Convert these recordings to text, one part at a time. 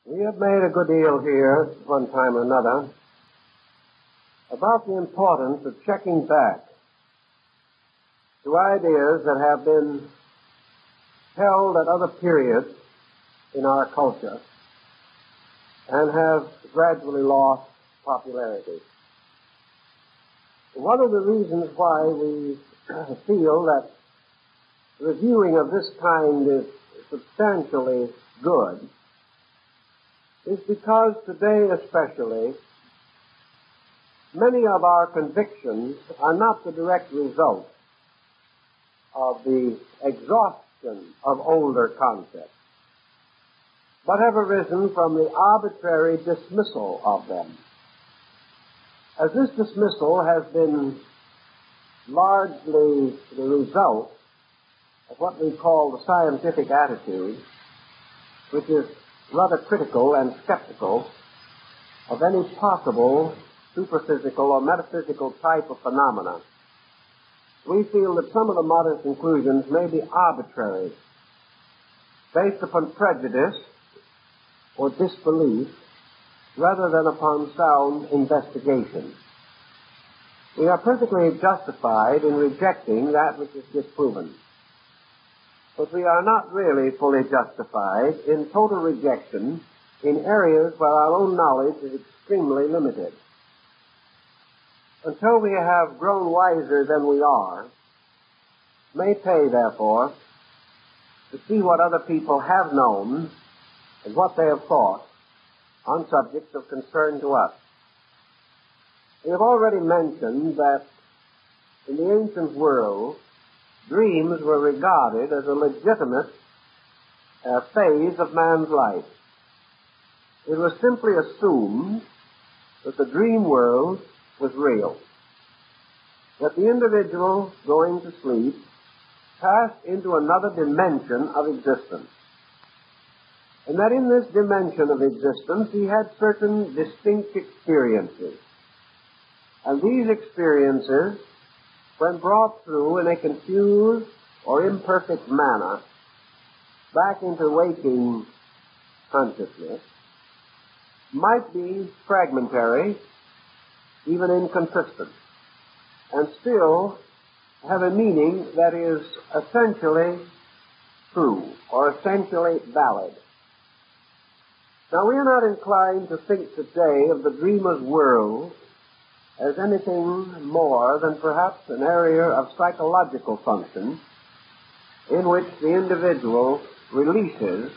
We have made a good deal here, at one time or another, about the importance of checking back to ideas that have been held at other periods in our culture and have gradually lost popularity. One of the reasons why we feel that reviewing of this kind is substantially good is because today especially many of our convictions are not the direct result of the exhaustion of older concepts, but have arisen from the arbitrary dismissal of them. As this dismissal has been largely the result of what we call the scientific attitude, which is rather critical and skeptical of any possible superphysical or metaphysical type of phenomena, we feel that some of the modern conclusions may be arbitrary, based upon prejudice or disbelief, rather than upon sound investigation. We are perfectly justified in rejecting that which is disproven, but we are not really fully justified in total rejection in areas where our own knowledge is extremely limited. Until we have grown wiser than we are, it may pay, therefore, to see what other people have known and what they have thought on subjects of concern to us. We have already mentioned that in the ancient world, dreams were regarded as a legitimate phase of man's life. It was simply assumed that the dream world was real, that the individual going to sleep passed into another dimension of existence, and that in this dimension of existence he had certain distinct experiences. And these experiences, when brought through in a confused or imperfect manner back into waking consciousness, might be fragmentary, even inconsistent, and still have a meaning that is essentially true or essentially valid. Now, we are not inclined to think today of the dreamer's world as anything more than perhaps an area of psychological function in which the individual releases,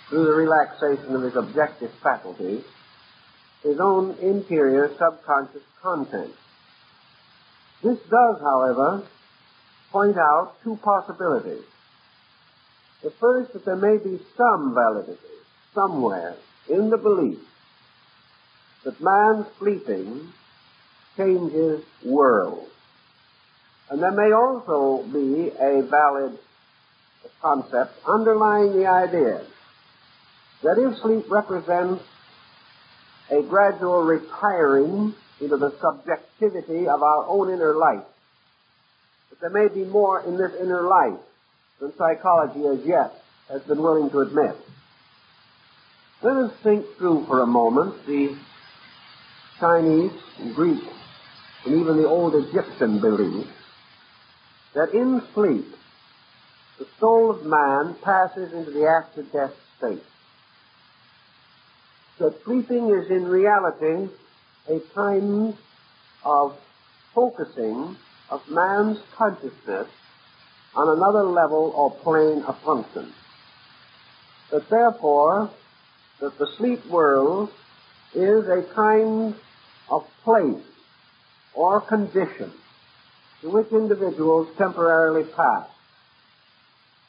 through the relaxation of his objective faculties, his own interior subconscious content. This does, however, point out two possibilities. The first, that there may be some validity somewhere in the belief that man sleeping changes world. And there may also be a valid concept underlying the idea that if sleep represents a gradual retiring into the subjectivity of our own inner life, that there may be more in this inner life than psychology as yet has been willing to admit. Let us think through for a moment the Chinese, Greek, and even the old Egyptian belief that in sleep the soul of man passes into the after-death state. That sleeping is in reality a kind of focusing of man's consciousness on another level or plane of function. That therefore, that the sleep world is a kind of place or condition to which individuals temporarily pass.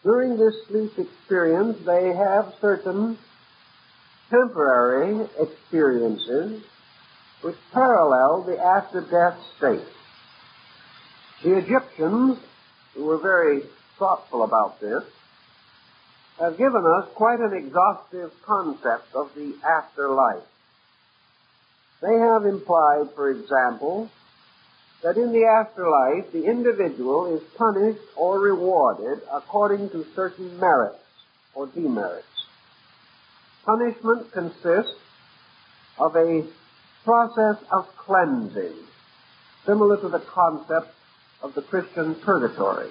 During this sleep experience, they have certain temporary experiences which parallel the after-death state. The Egyptians, who were very thoughtful about this, have given us quite an exhaustive concept of the afterlife. They have implied, for example, that in the afterlife the individual is punished or rewarded according to certain merits or demerits. Punishment consists of a process of cleansing, similar to the concept of the Christian purgatory,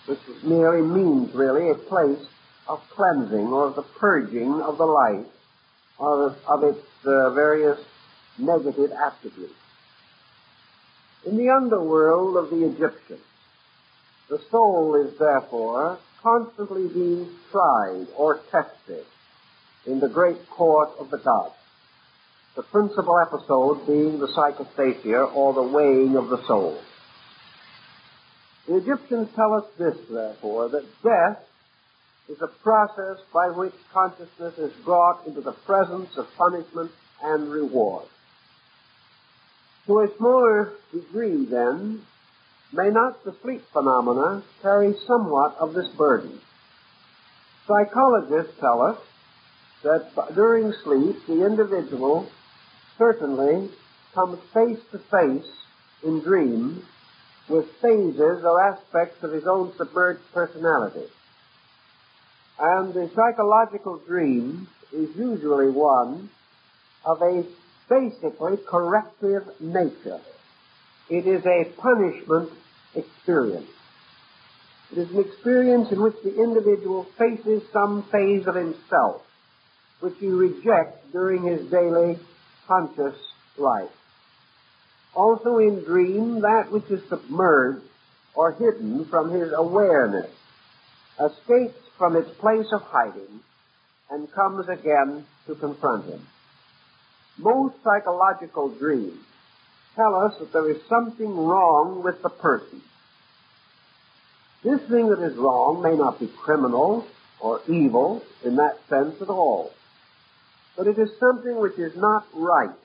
which merely means really a place of cleansing or the purging of the life of its various negative attributes. In the underworld of the Egyptians, the soul is therefore constantly being tried or tested in the great court of the gods, the principal episode being the psychostasia, or the weighing of the soul. The Egyptians tell us this, therefore, that death is a process by which consciousness is brought into the presence of punishment and reward. To a smaller degree, then, may not the sleep phenomena carry somewhat of this burden? Psychologists tell us that during sleep the individual certainly comes face to face in dreams with phases or aspects of his own submerged personality. And the psychological dream is usually one of a basically corrective nature. It is a punishment experience. It is an experience in which the individual faces some phase of himself which he rejects during his daily conscious life. Also in dream, that which is submerged or hidden from his awareness escapes from its place of hiding and comes again to confront him. Most psychological dreams tell us that there is something wrong with the person. This thing that is wrong may not be criminal or evil in that sense at all, but it is something which is not right,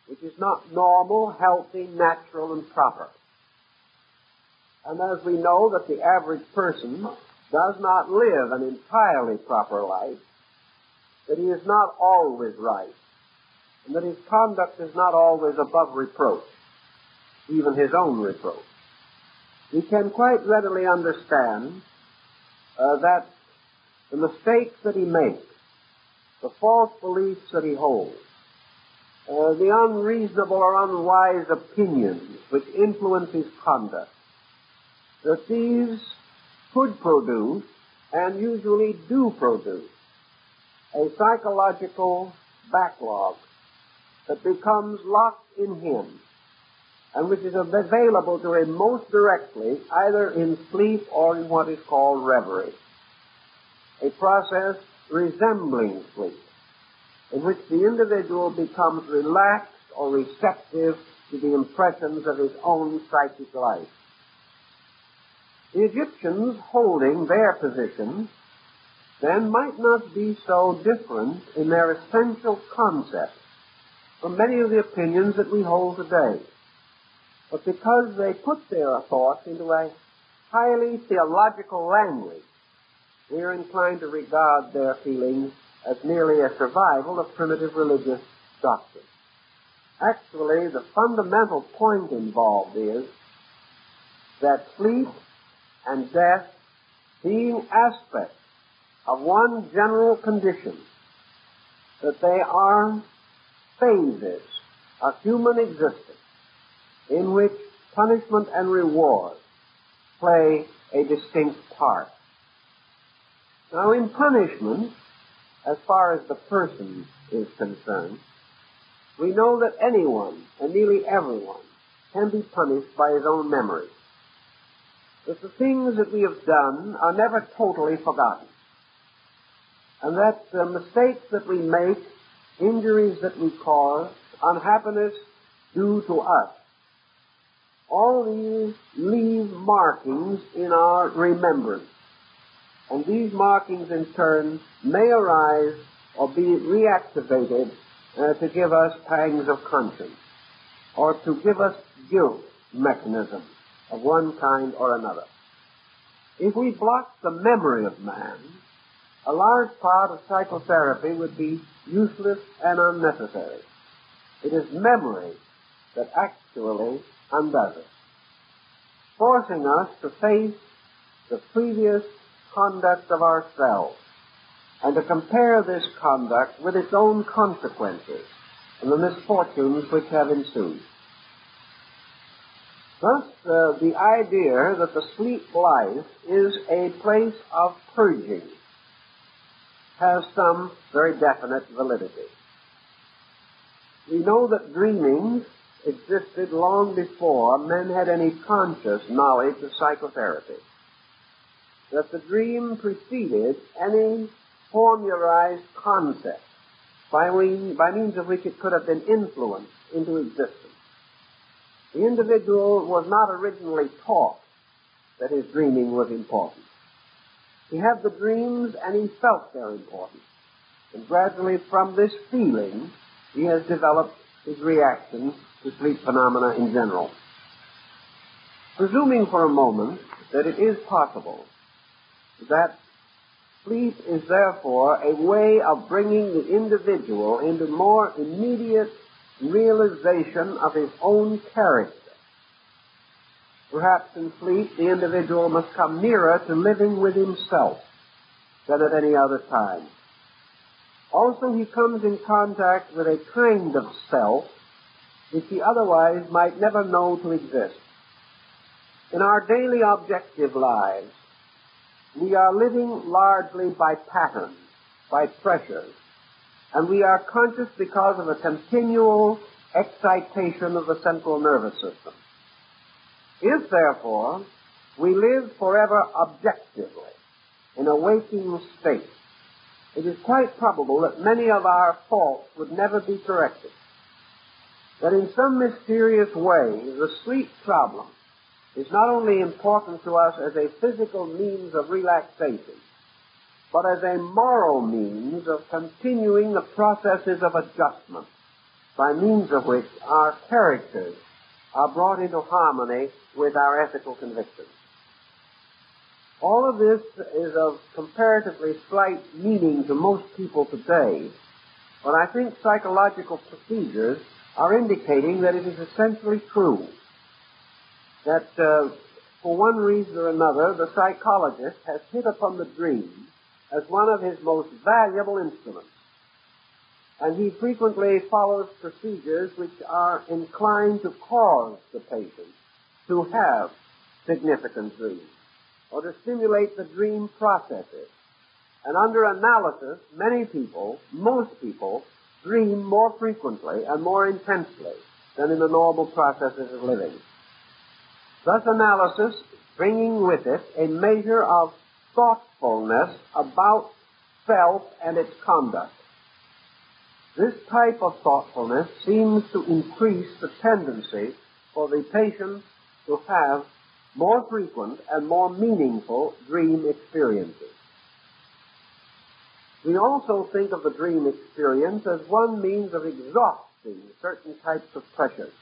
which is not normal, healthy, natural, and proper. And as we know that the average person does not live an entirely proper life, that he is not always right, and that his conduct is not always above reproach, even his own reproach, we can quite readily understand that the mistakes that he makes, the false beliefs that he holds, the unreasonable or unwise opinions which influence his conduct, that these could produce, and usually do produce, a psychological backlog that becomes locked in him, and which is available to him most directly either in sleep or in what is called reverie, a process resembling sleep, in which the individual becomes relaxed or receptive to the impressions of his own psychic life. The Egyptians, holding their position, then might not be so different in their essential concepts from many of the opinions that we hold today. But because they put their thoughts into a highly theological language, we are inclined to regard their feelings as merely a survival of primitive religious doctrine. Actually, the fundamental point involved is that sleep and death, being aspects of one general condition, that they are phases of human existence in which punishment and reward play a distinct part. Now, in punishment, as far as the person is concerned, we know that anyone, and nearly everyone, can be punished by his own memory. That the things that we have done are never totally forgotten, and that the mistakes that we make, injuries that we cause, unhappiness due to us, all these leave markings in our remembrance. And these markings in turn may arise or be reactivated to give us pangs of conscience, or to give us guilt mechanisms of one kind or another. If we block the memory of man, a large part of psychotherapy would be useless and unnecessary. It is memory that actually undoes it, forcing us to face the previous conduct of ourselves and to compare this conduct with its own consequences and the misfortunes which have ensued. Thus, the idea that the sleep life is a place of purging has some very definite validity. We know that dreaming existed long before men had any conscious knowledge of psychotherapy, that the dream preceded any formularized concept by means of which it could have been influenced into existence. The individual was not originally taught that his dreaming was important. He had the dreams and he felt their importance. And gradually from this feeling, he has developed his reaction to sleep phenomena in general. Presuming for a moment that it is possible that sleep is therefore a way of bringing the individual into more immediate realization of his own character. Perhaps in sleep the individual must come nearer to living with himself than at any other time. Also, he comes in contact with a kind of self which he otherwise might never know to exist. In our daily objective lives, we are living largely by patterns, by pressures, and we are conscious because of a continual excitation of the central nervous system. If, therefore, we live forever objectively in a waking state, it is quite probable that many of our faults would never be corrected. That in some mysterious way, the sleep problem is not only important to us as a physical means of relaxation, but as a moral means of continuing the processes of adjustment, by means of which our characters are brought into harmony with our ethical convictions. All of this is of comparatively slight meaning to most people today, but I think psychological procedures are indicating that it is essentially true. That for one reason or another, the psychologist has hit upon the dream as one of his most valuable instruments. And he frequently follows procedures which are inclined to cause the patient to have significant dreams, or to stimulate the dream processes. And under analysis, many people, most people, dream more frequently and more intensely than in the normal processes of living. Thus analysis bringing with it a measure of thoughtfulness about self and its conduct. This type of thoughtfulness seems to increase the tendency for the patient to have more frequent and more meaningful dream experiences. We also think of the dream experience as one means of exhausting certain types of pressures.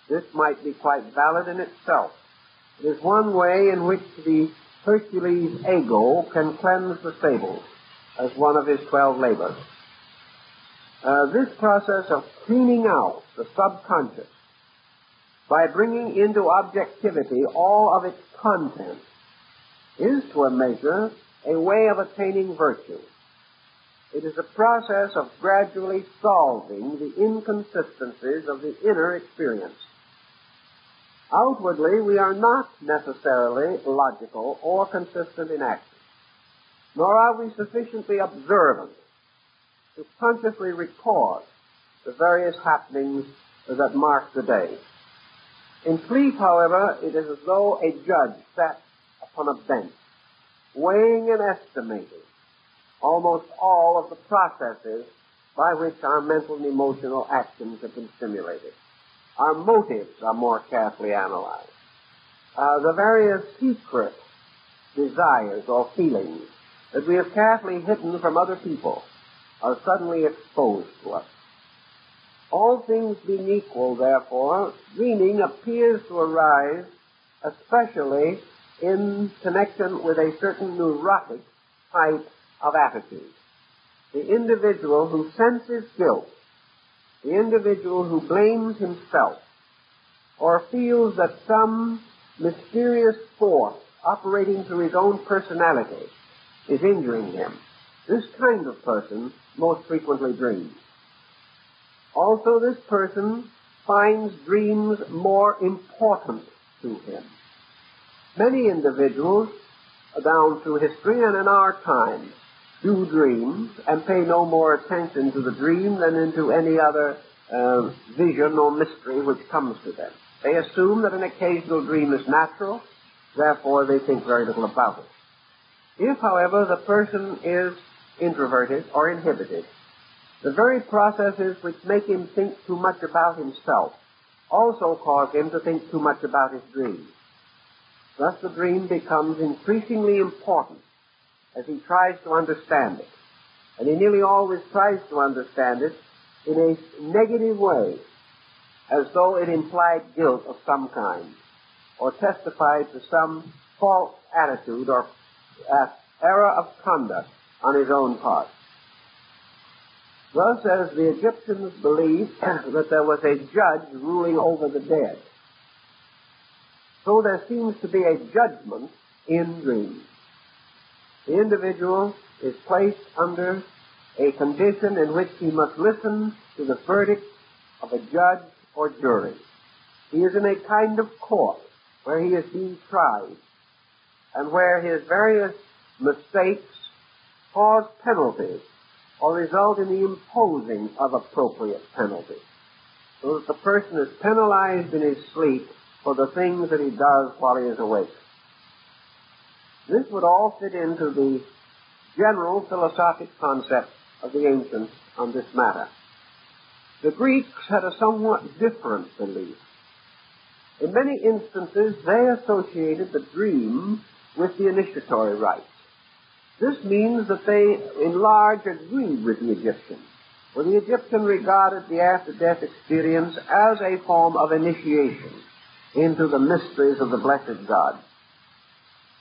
This might be quite valid in itself. It is one way in which the Hercules ego can cleanse the stables as one of his 12 labors. This process of cleaning out the subconscious by bringing into objectivity all of its content is, to a measure, a way of attaining virtue. It is a process of gradually solving the inconsistencies of the inner experience. Outwardly, we are not necessarily logical or consistent in action, nor are we sufficiently observant to consciously record the various happenings that mark the day. In sleep, however, it is as though a judge sat upon a bench, weighing and estimating almost all of the processes by which our mental and emotional actions have been stimulated. Our motives are more carefully analyzed. The various secret desires or feelings that we have carefully hidden from other people are suddenly exposed to us. All things being equal, therefore, dreaming appears to arise especially in connection with a certain neurotic type of attitude. The individual who senses guilt, the individual who blames himself, or feels that some mysterious force operating through his own personality is injuring him, This kind of person most frequently dreams. Also, this person finds dreams more important to him. Many individuals, down through history and in our time, do dreams and pay no more attention to the dream than into any other vision or mystery which comes to them. They assume that an occasional dream is natural, therefore they think very little about it. If, however, the person is introverted or inhibited, the very processes which make him think too much about himself also cause him to think too much about his dream. Thus the dream becomes increasingly important as he tries to understand it. And he nearly always tries to understand it in a negative way, as though it implied guilt of some kind, or testified to some false attitude or error of conduct on his own part. Thus, as the Egyptians believed that there was a judge ruling over the dead, so there seems to be a judgment in dreams. The individual is placed under a condition in which he must listen to the verdict of a judge or jury. He is in a kind of court where he is being tried and where his various mistakes cause penalties or result in the imposing of appropriate penalties, so that the person is penalized in his sleep for the things that he does while he is awake. This would all fit into the general philosophic concept of the ancients on this matter. The Greeks had a somewhat different belief. In many instances, they associated the dream with the initiatory rites. This means that they, in large, agreed with the Egyptian, for the Egyptian regarded the after-death experience as a form of initiation into the mysteries of the blessed God.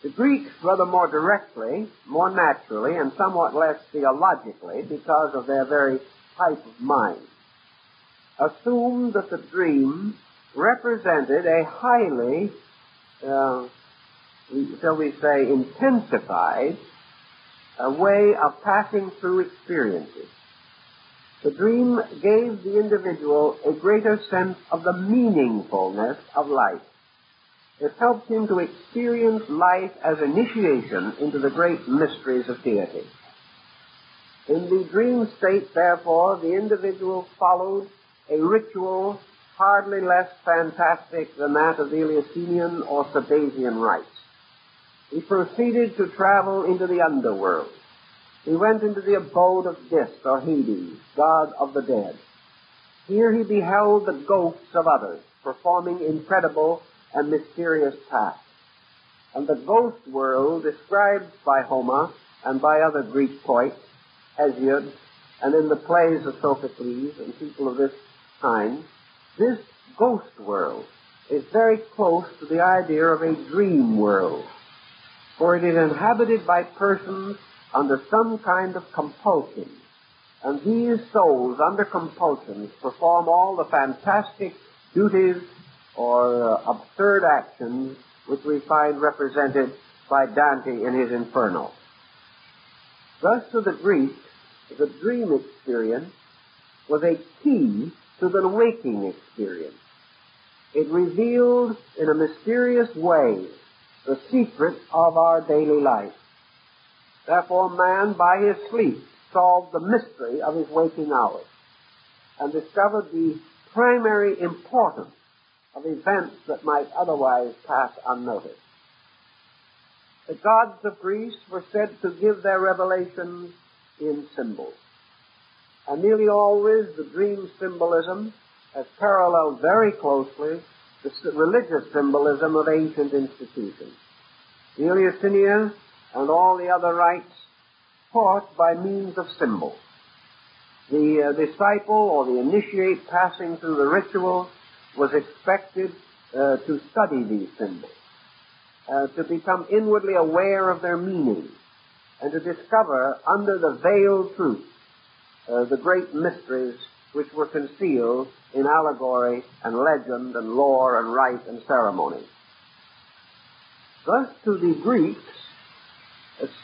The Greeks, rather more directly, more naturally, and somewhat less theologically, because of their very type of mind, assumed that the dream represented a highly, shall we say, intensified way of passing through experiences. The dream gave the individual a greater sense of the meaningfulness of life. It helped him to experience life as initiation into the great mysteries of deity. In the dream state, therefore, the individual followed a ritual hardly less fantastic than that of the Eleusinian or Sabasian rites. He proceeded to travel into the underworld. He went into the abode of Dis, or Hades, god of the dead. Here he beheld the ghosts of others, performing incredible and mysterious tasks. And the ghost world, described by Homer and by other Greek poets, Hesiod, and in the plays of Sophocles and people of this kind, this ghost world is very close to the idea of a dream world, for it is inhabited by persons under some kind of compulsion, and these souls under compulsions perform all the fantastic duties or absurd actions which we find represented by Dante in his Inferno. Thus, to the Greeks, the dream experience was a key to the waking experience. It revealed in a mysterious way the secret of our daily life. Therefore, man, by his sleep, solved the mystery of his waking hours and discovered the primary importance of events that might otherwise pass unnoticed. The gods of Greece were said to give their revelations in symbols. And nearly always the dream symbolism has paralleled very closely the religious symbolism of ancient institutions. The Eleusinian and all the other rites taught by means of symbols. The disciple or the initiate passing through the ritual was expected to study these symbols, to become inwardly aware of their meaning, and to discover under the veiled truth the great mysteries which were concealed in allegory and legend and lore and rite and ceremony. Thus, to the Greeks,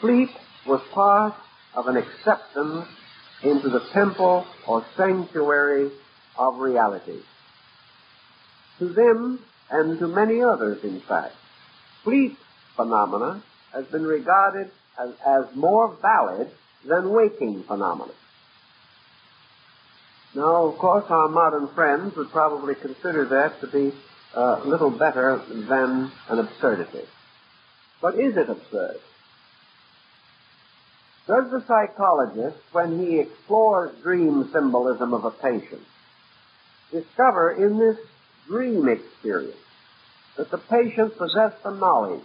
sleep was part of an acceptance into the temple or sanctuary of reality. To them, and to many others, in fact, sleep phenomena has been regarded as more valid than waking phenomena. Now, of course, our modern friends would probably consider that to be little better than an absurdity. But is it absurd? Does the psychologist, when he explores dream symbolism of a patient, discover in this dream experience that the patient possessed a knowledge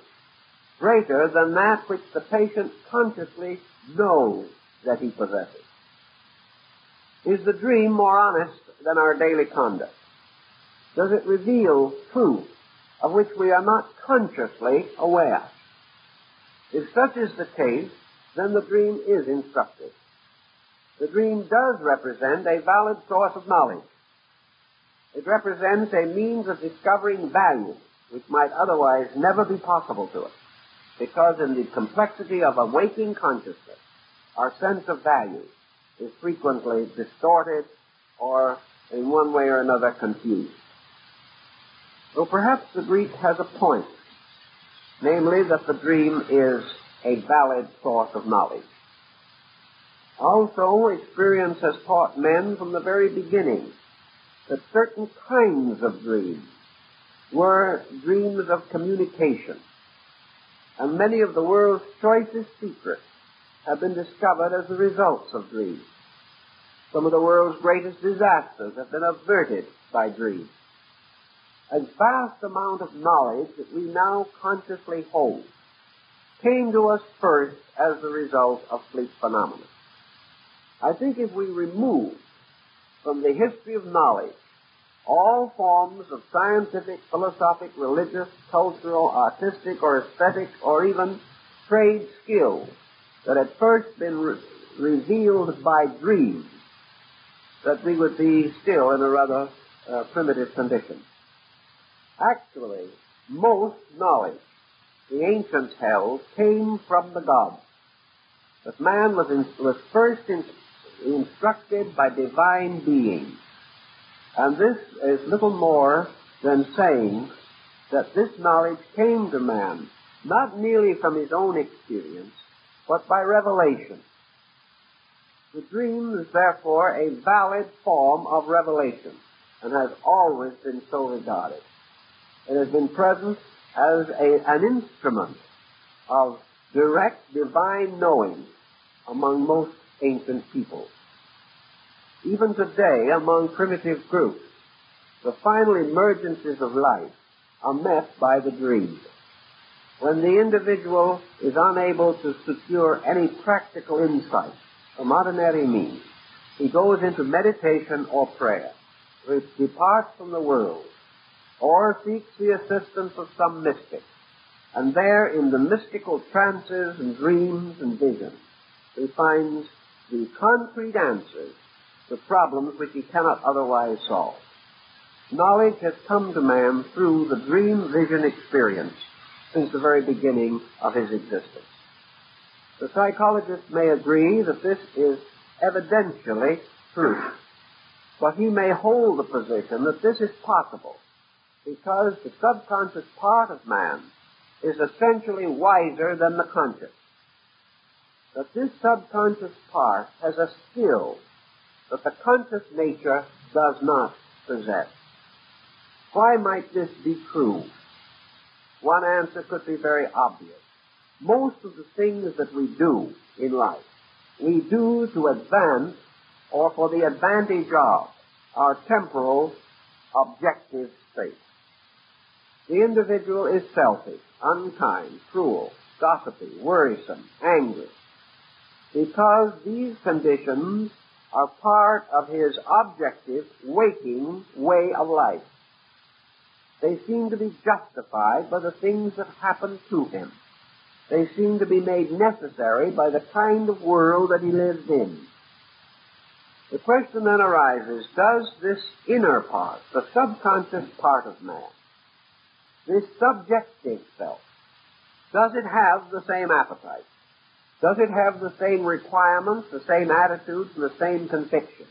greater than that which the patient consciously knows that he possesses? Is the dream more honest than our daily conduct? Does it reveal truth of which we are not consciously aware? If such is the case, then the dream is instructive. The dream does represent a valid source of knowledge. It represents a means of discovering value which might otherwise never be possible to us, because in the complexity of a waking consciousness, our sense of value is frequently distorted or, in one way or another, confused. So perhaps the Greek has a point, namely that the dream is a valid source of knowledge. Also, experience has taught men from the very beginning that certain kinds of dreams were dreams of communication, and many of the world's choicest secrets have been discovered as the results of dreams. Some of the world's greatest disasters have been averted by dreams. A vast amount of knowledge that we now consciously hold came to us first as the result of sleep phenomena. I think if we remove from the history of knowledge all forms of scientific, philosophic, religious, cultural, artistic, or aesthetic, or even trade skills that had first been revealed by dreams, that we would be still in a rather primitive condition. Actually, most knowledge the ancients held came from the gods. That man was first instructed by divine beings. And this is little more than saying that this knowledge came to man not merely from his own experience, but by revelation. The dream is therefore a valid form of revelation and has always been so regarded. It has been present as an instrument of direct divine knowing among most ancient peoples. Even today, among primitive groups, the final emergences of life are met by the dream. When the individual is unable to secure any practical insight from ordinary means, he goes into meditation or prayer, which departs from the world, or seeks the assistance of some mystic. And there, in the mystical trances and dreams and visions, he finds the concrete answers to problems which he cannot otherwise solve. Knowledge has come to man through the dream vision experience since the very beginning of his existence. The psychologist may agree that this is evidentially true, but he may hold the position that this is possible because the subconscious part of man is essentially wiser than the conscious. That this subconscious part has a skill that the conscious nature does not possess. Why might this be true? One answer could be very obvious. Most of the things that we do in life, we do to advance or for the advantage of our temporal objective state. The individual is selfish, unkind, cruel, gossipy, worrisome, angry, because these conditions are part of his objective, waking way of life. They seem to be justified by the things that happen to him. They seem to be made necessary by the kind of world that he lives in. The question then arises, does this inner part, the subconscious part of man, this subjective self, does it have the same appetite? Does it have the same requirements, the same attitudes, and the same convictions?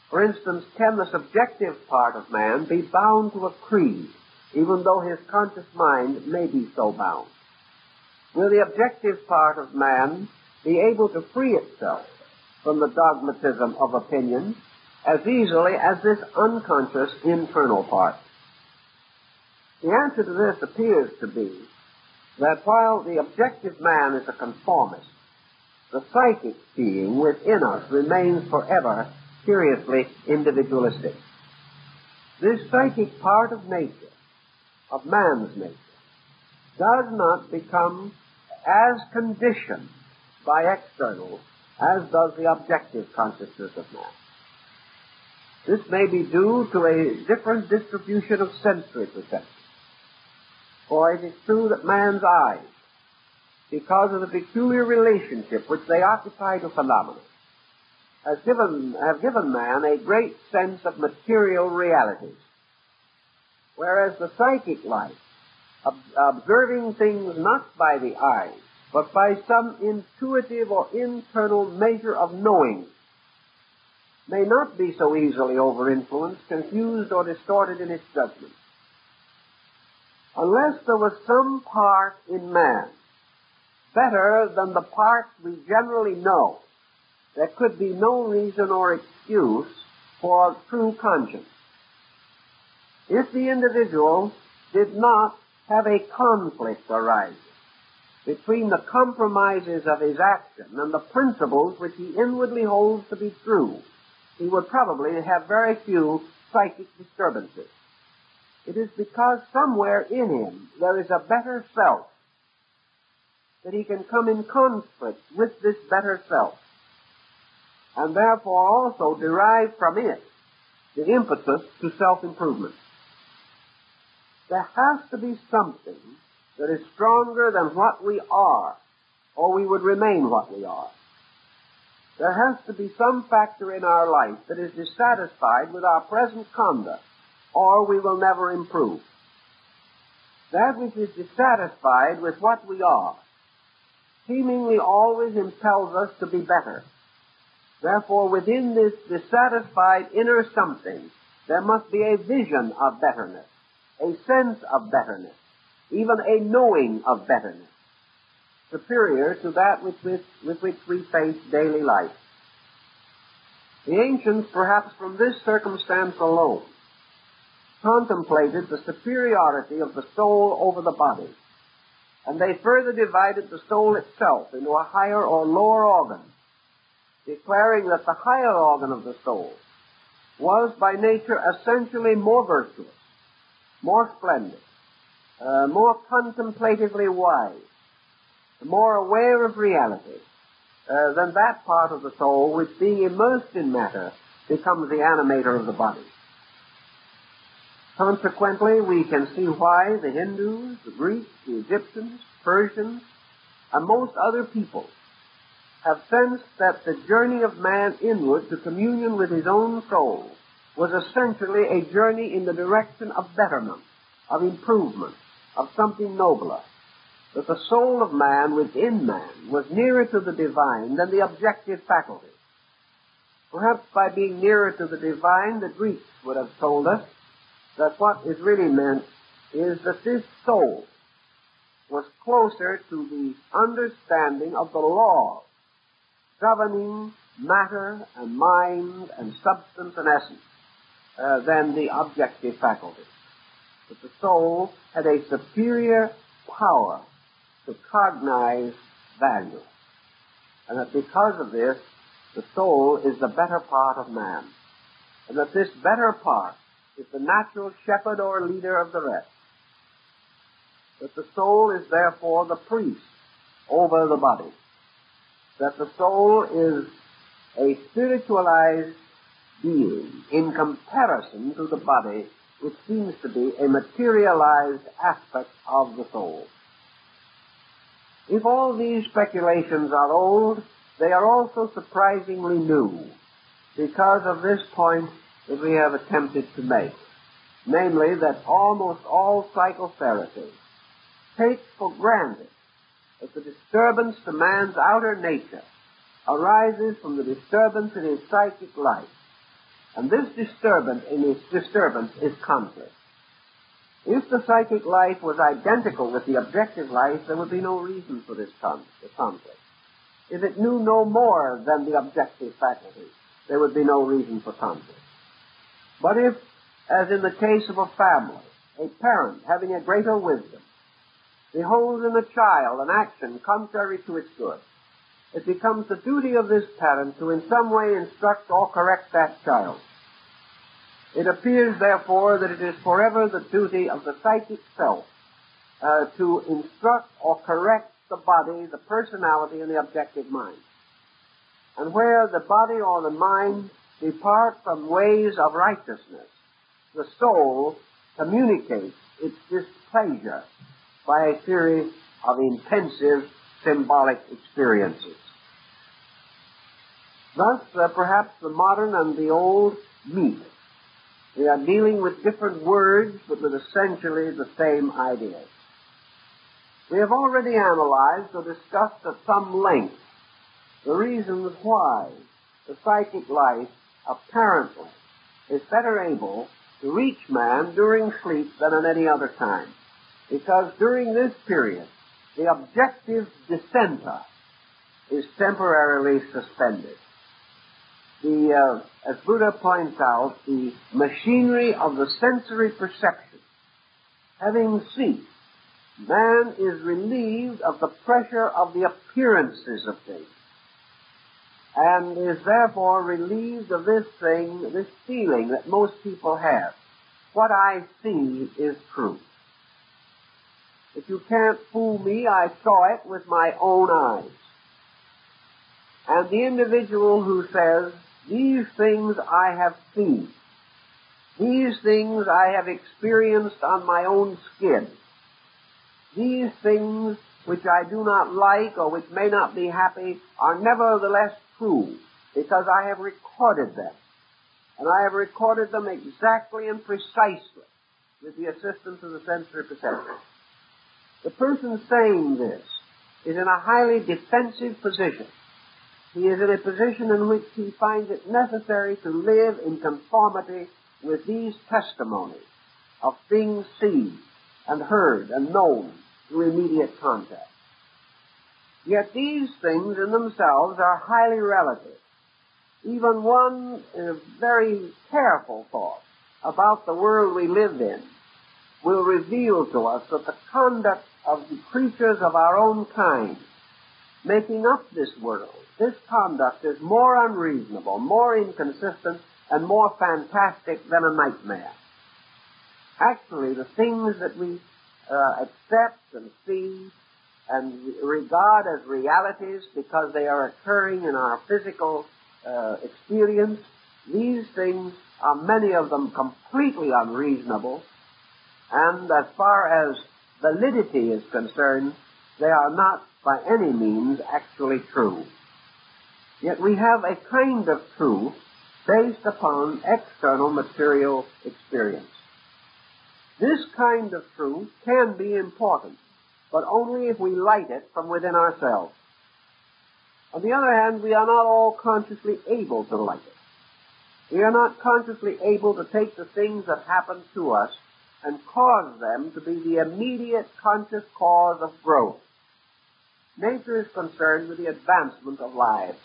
For instance, can the subjective part of man be bound to a creed, even though his conscious mind may be so bound? Will the objective part of man be able to free itself from the dogmatism of opinion as easily as this unconscious internal part? The answer to this appears to be that while the objective man is a conformist, the psychic being within us remains forever curiously individualistic. This psychic part of nature, of man's nature, does not become as conditioned by externals as does the objective consciousness of man. This may be due to a different distribution of sensory perception. For it is true that man's eyes, because of the peculiar relationship which they occupy to phenomena, have given man a great sense of material realities, whereas the psychic life, observing things not by the eyes, but by some intuitive or internal measure of knowing, may not be so easily over-influenced, confused, or distorted in its judgment. Unless there was some part in man better than the parts we generally know, there could be no reason or excuse for true conscience. If the individual did not have a conflict arising between the compromises of his action and the principles which he inwardly holds to be true, he would probably have very few psychic disturbances. It is because somewhere in him there is a better self that he can come in conflict with this better self, and therefore also derive from it the impetus to self-improvement. There has to be something that is stronger than what we are, or we would remain what we are. There has to be some factor in our life that is dissatisfied with our present conduct, or we will never improve. That which is dissatisfied with what we are seemingly always impels us to be better. Therefore, within this dissatisfied inner something, there must be a vision of betterness, a sense of betterness, even a knowing of betterness, superior to that with which we face daily life. The ancients, perhaps from this circumstance alone, contemplated the superiority of the soul over the body, and they further divided the soul itself into a higher or lower organ, declaring that the higher organ of the soul was by nature essentially more virtuous, more splendid, more contemplatively wise, more aware of reality than that part of the soul which, being immersed in matter, becomes the animator of the body. Consequently, we can see why the Hindus, the Greeks, the Egyptians, Persians, and most other peoples have sensed that the journey of man inward to communion with his own soul was essentially a journey in the direction of betterment, of improvement, of something nobler. That the soul of man within man was nearer to the divine than the objective faculty. Perhaps by being nearer to the divine, the Greeks would have told us that what is really meant is that this soul was closer to the understanding of the laws governing matter and mind and substance and essence than the objective faculty. That the soul had a superior power to cognize value, and that because of this, the soul is the better part of man, and that this better part is the natural shepherd or leader of the rest. That the soul is therefore the priest over the body. That the soul is a spiritualized being in comparison to the body, which seems to be a materialized aspect of the soul. If all these speculations are old, they are also surprisingly new, because of this point that we have attempted to make, namely that almost all psychotherapy takes for granted that the disturbance to man's outer nature arises from the disturbance in his psychic life. And this disturbance is conflict. If the psychic life was identical with the objective life, there would be no reason for this conflict. If it knew no more than the objective faculty, there would be no reason for conflict. But if, as in the case of a family, a parent having a greater wisdom beholds in a child an action contrary to its good, it becomes the duty of this parent to in some way instruct or correct that child. It appears, therefore, that it is forever the duty of the psychic self to instruct or correct the body, the personality, and the objective mind. And where the body or the mind depart from ways of righteousness, the soul communicates its displeasure by a series of intensive symbolic experiences. Thus, perhaps the modern and the old meet. We are dealing with different words, but with essentially the same ideas. We have already analyzed or discussed at some length the reasons why the psychic life apparently is better able to reach man during sleep than at any other time. Because during this period, the objective dissenter is temporarily suspended. As Buddha points out, the machinery of the sensory perception having ceased, man is relieved of the pressure of the appearances of things, and is therefore relieved of this feeling that most people have. What I see is true. If you can't fool me, I saw it with my own eyes. And the individual who says, these things I have seen, these things I have experienced on my own skin, these things which I do not like or which may not be happy are nevertheless true because I have recorded them. And I have recorded them exactly and precisely with the assistance of the sensory perception. The person saying this is in a highly defensive position. He is in a position in which he finds it necessary to live in conformity with these testimonies of things seen and heard and known through immediate contact. Yet these things in themselves are highly relative. Even one very careful thought about the world we live in will reveal to us that the conduct of the creatures of our own kind making up this world, this conduct is more unreasonable, more inconsistent, and more fantastic than a nightmare. Actually, the things that we accept and see and regard as realities because they are occurring in our physical experience, these things are many of them completely unreasonable, and as far as validity is concerned, they are not by any means actually true. Yet we have a kind of truth based upon external material experience. This kind of truth can be important, but only if we light it from within ourselves. On the other hand, we are not all consciously able to light it. We are not consciously able to take the things that happen to us and cause them to be the immediate conscious cause of growth. Nature is concerned with the advancement of lives,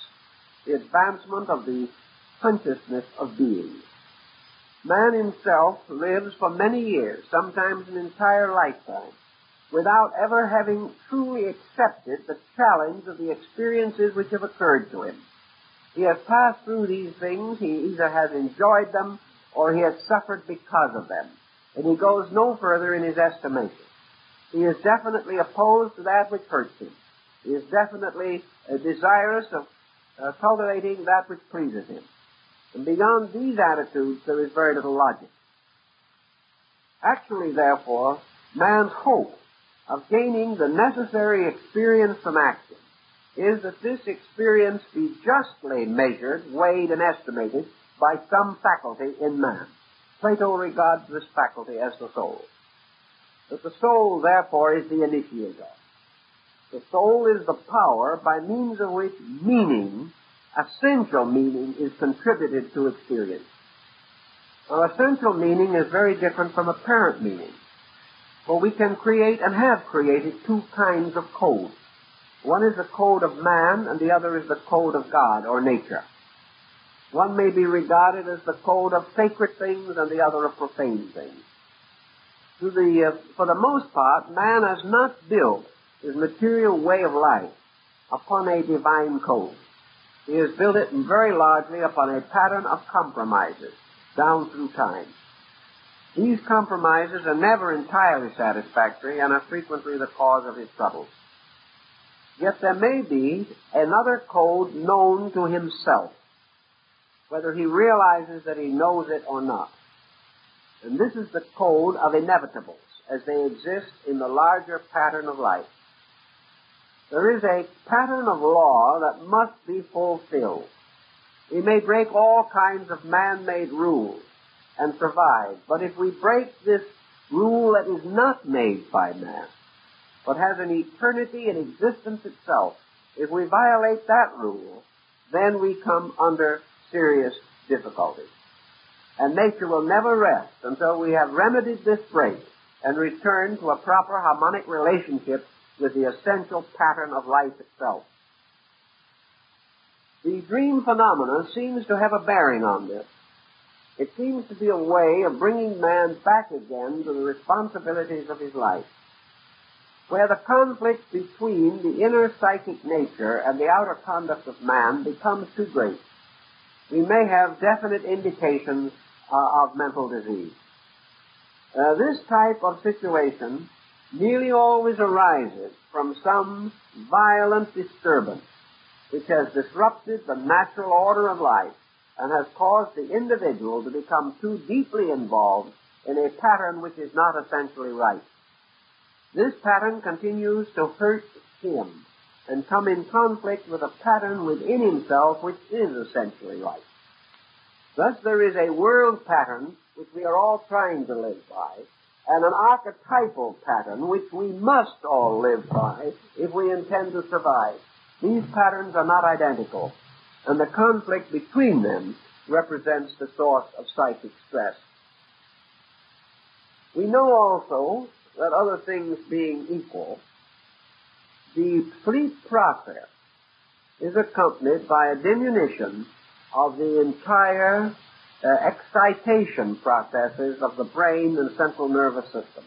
the advancement of the consciousness of being. Man himself lives for many years, sometimes an entire lifetime, without ever having truly accepted the challenge of the experiences which have occurred to him. He has passed through these things, he either has enjoyed them or he has suffered because of them, and he goes no further in his estimation. He is definitely opposed to that which hurts him. He is definitely desirous of cultivating that which pleases him. And beyond these attitudes, there is very little logic. Actually, therefore, man's hope of gaining the necessary experience from action is that this experience be justly measured, weighed, and estimated by some faculty in man. Plato regards this faculty as the soul. That the soul, therefore, is the initiator. The soul is the power by means of which meaning, essential meaning, is contributed to experience. Now, essential meaning is very different from apparent meaning. For we can create and have created two kinds of code. One is the code of man, and the other is the code of God or nature. One may be regarded as the code of sacred things and the other of profane things. For the most part, man has not built his material way of life upon a divine code. He has built it very largely upon a pattern of compromises down through time. These compromises are never entirely satisfactory and are frequently the cause of his troubles. Yet there may be another code known to himself, whether he realizes that he knows it or not. And this is the code of inevitables as they exist in the larger pattern of life. There is a pattern of law that must be fulfilled. We may break all kinds of man-made rules and survive, but if we break this rule that is not made by man, but has an eternity in existence itself, if we violate that rule, then we come under serious difficulties. And nature will never rest until we have remedied this break and returned to a proper harmonic relationship with the essential pattern of life itself. The dream phenomena seems to have a bearing on this. It seems to be a way of bringing man back again to the responsibilities of his life. Where the conflict between the inner psychic nature and the outer conduct of man becomes too great, we may have definite indications of mental disease. This type of situation nearly always arises from some violent disturbance which has disrupted the natural order of life and has caused the individual to become too deeply involved in a pattern which is not essentially right. This pattern continues to hurt him and come in conflict with a pattern within himself which is essentially right. Thus there is a world pattern which we are all trying to live by, and an archetypal pattern which we must all live by if we intend to survive. These patterns are not identical, and the conflict between them represents the source of psychic stress. We know also that other things being equal, the sleep process is accompanied by a diminution of the entire excitation processes of the brain and central nervous system.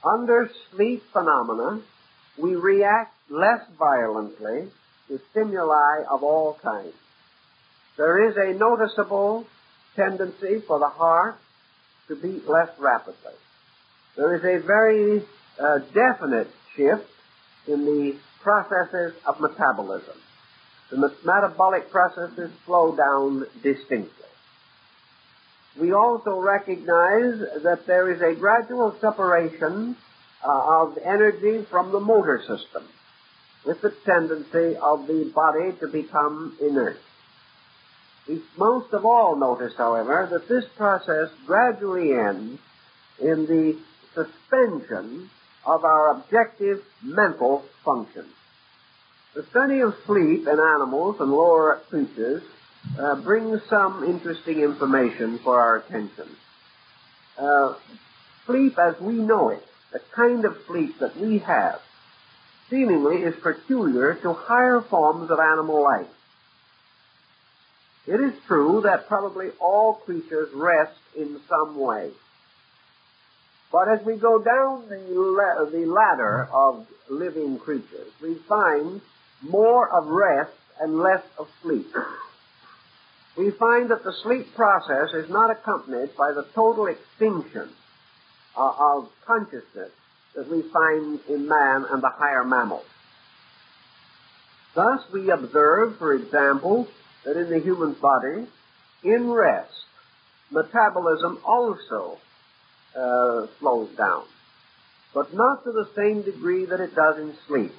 Under sleep phenomena, we react less violently to stimuli of all kinds. There is a noticeable tendency for the heart to beat less rapidly. There is a very definite shift in the processes of metabolism. The metabolic processes slow down distinctly. We also recognize that there is a gradual separation of energy from the motor system, with the tendency of the body to become inert. We most of all notice, however, that this process gradually ends in the suspension of our objective mental functions. The study of sleep in animals and lower creatures brings some interesting information for our attention. Sleep as we know it, the kind of sleep that we have, seemingly is peculiar to higher forms of animal life. It is true that probably all creatures rest in some way. But as we go down the ladder of living creatures, we find more of rest and less of sleep. We find that the sleep process is not accompanied by the total extinction of consciousness that we find in man and the higher mammals. Thus we observe, for example, that in the human body, in rest, metabolism also slows down, but not to the same degree that it does in sleep.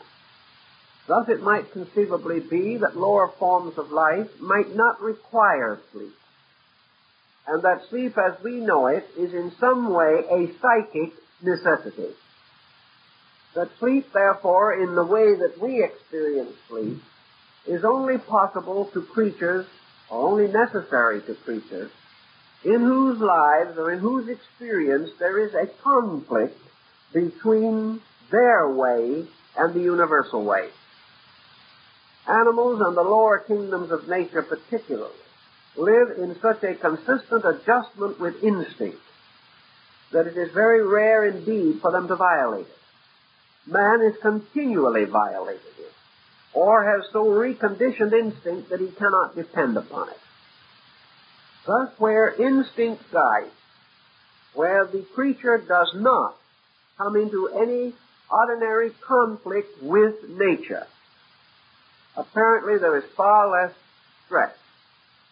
Thus it might conceivably be that lower forms of life might not require sleep, and that sleep as we know it is in some way a psychic necessity. That sleep, therefore, in the way that we experience sleep, is only possible to creatures, or only necessary to creatures, in whose lives or in whose experience there is a conflict between their way and the universal way. Animals and the lower kingdoms of nature particularly live in such a consistent adjustment with instinct that it is very rare indeed for them to violate it. Man is continually violating it, or has so reconditioned instinct that he cannot depend upon it. Thus, where instinct guides, where the creature does not come into any ordinary conflict with nature, apparently there is far less stress,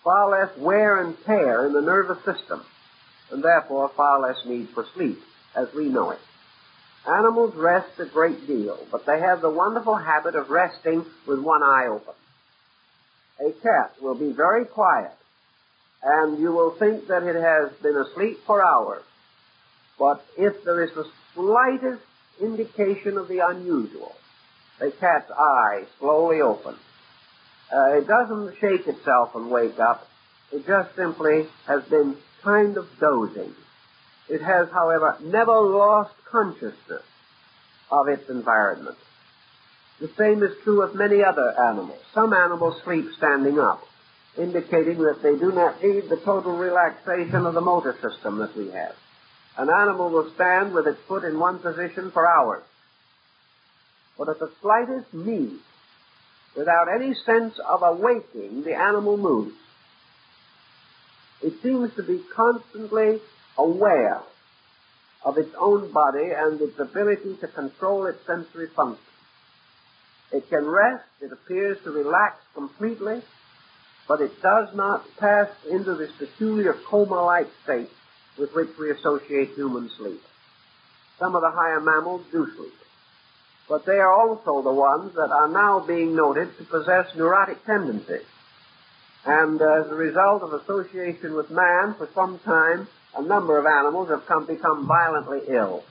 far less wear and tear in the nervous system, and therefore far less need for sleep, as we know it. Animals rest a great deal, but they have the wonderful habit of resting with one eye open. A cat will be very quiet, and you will think that it has been asleep for hours. But if there is the slightest indication of the unusual, a cat's eye slowly opens. It doesn't shake itself and wake up. It just simply has been kind of dozing. It has, however, never lost consciousness of its environment. The same is true of many other animals. Some animals sleep standing up, indicating that they do not need the total relaxation of the motor system that we have. An animal will stand with its foot in one position for hours. But at the slightest need, without any sense of awaking, the animal moves. It seems to be constantly aware of its own body and its ability to control its sensory functions. It can rest, it appears to relax completely, but it does not pass into this peculiar coma-like state with which we associate human sleep. Some of the higher mammals do sleep, but they are also the ones that are now being noted to possess neurotic tendencies. And as a result of association with man, for some time, a number of animals have become violently ill.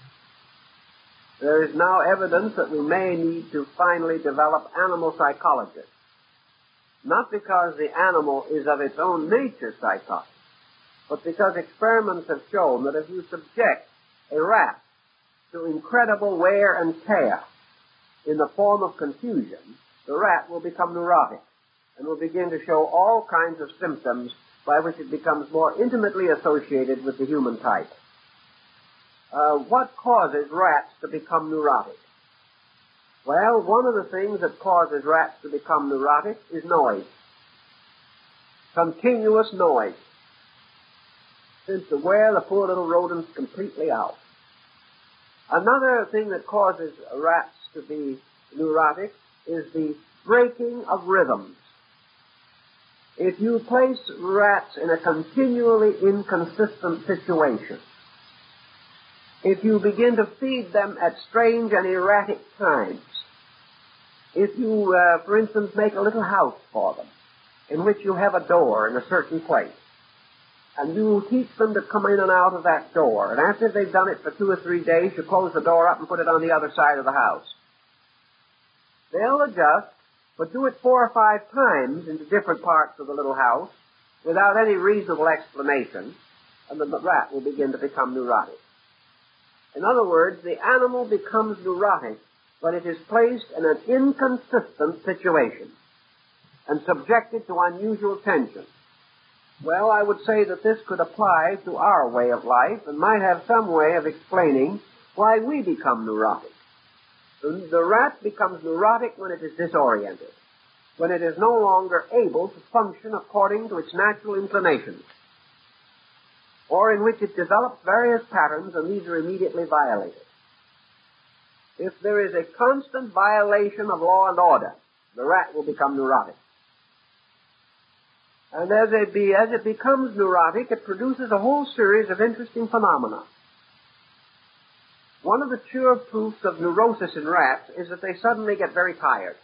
There is now evidence that we may need to finally develop animal psychologists. Not because the animal is of its own nature psychotic, but because experiments have shown that if you subject a rat to incredible wear and tear in the form of confusion, the rat will become neurotic and will begin to show all kinds of symptoms by which it becomes more intimately associated with the human type. What causes rats to become neurotic? Well, one of the things that causes rats to become neurotic is noise. Continuous noise. Seems to wear the poor little rodents completely out. Another thing that causes rats to be neurotic is the breaking of rhythms. If you place rats in a continually inconsistent situation, if you begin to feed them at strange and erratic times, if you, for instance, make a little house for them in which you have a door in a certain place, and you teach them to come in and out of that door, and after they've done it for 2 or 3 days, you close the door up and put it on the other side of the house. They'll adjust, but do it 4 or 5 times into different parts of the little house without any reasonable explanation, and the rat will begin to become neurotic. In other words, the animal becomes neurotic when it is placed in an inconsistent situation and subjected to unusual tension. Well, I would say that this could apply to our way of life and might have some way of explaining why we become neurotic. The rat becomes neurotic when it is disoriented, when it is no longer able to function according to its natural inclinations, or in which it develops various patterns and these are immediately violated. If there is a constant violation of law and order, the rat will become neurotic. And as it becomes neurotic, it produces a whole series of interesting phenomena. One of the sure proofs of neurosis in rats is that they suddenly get very tired.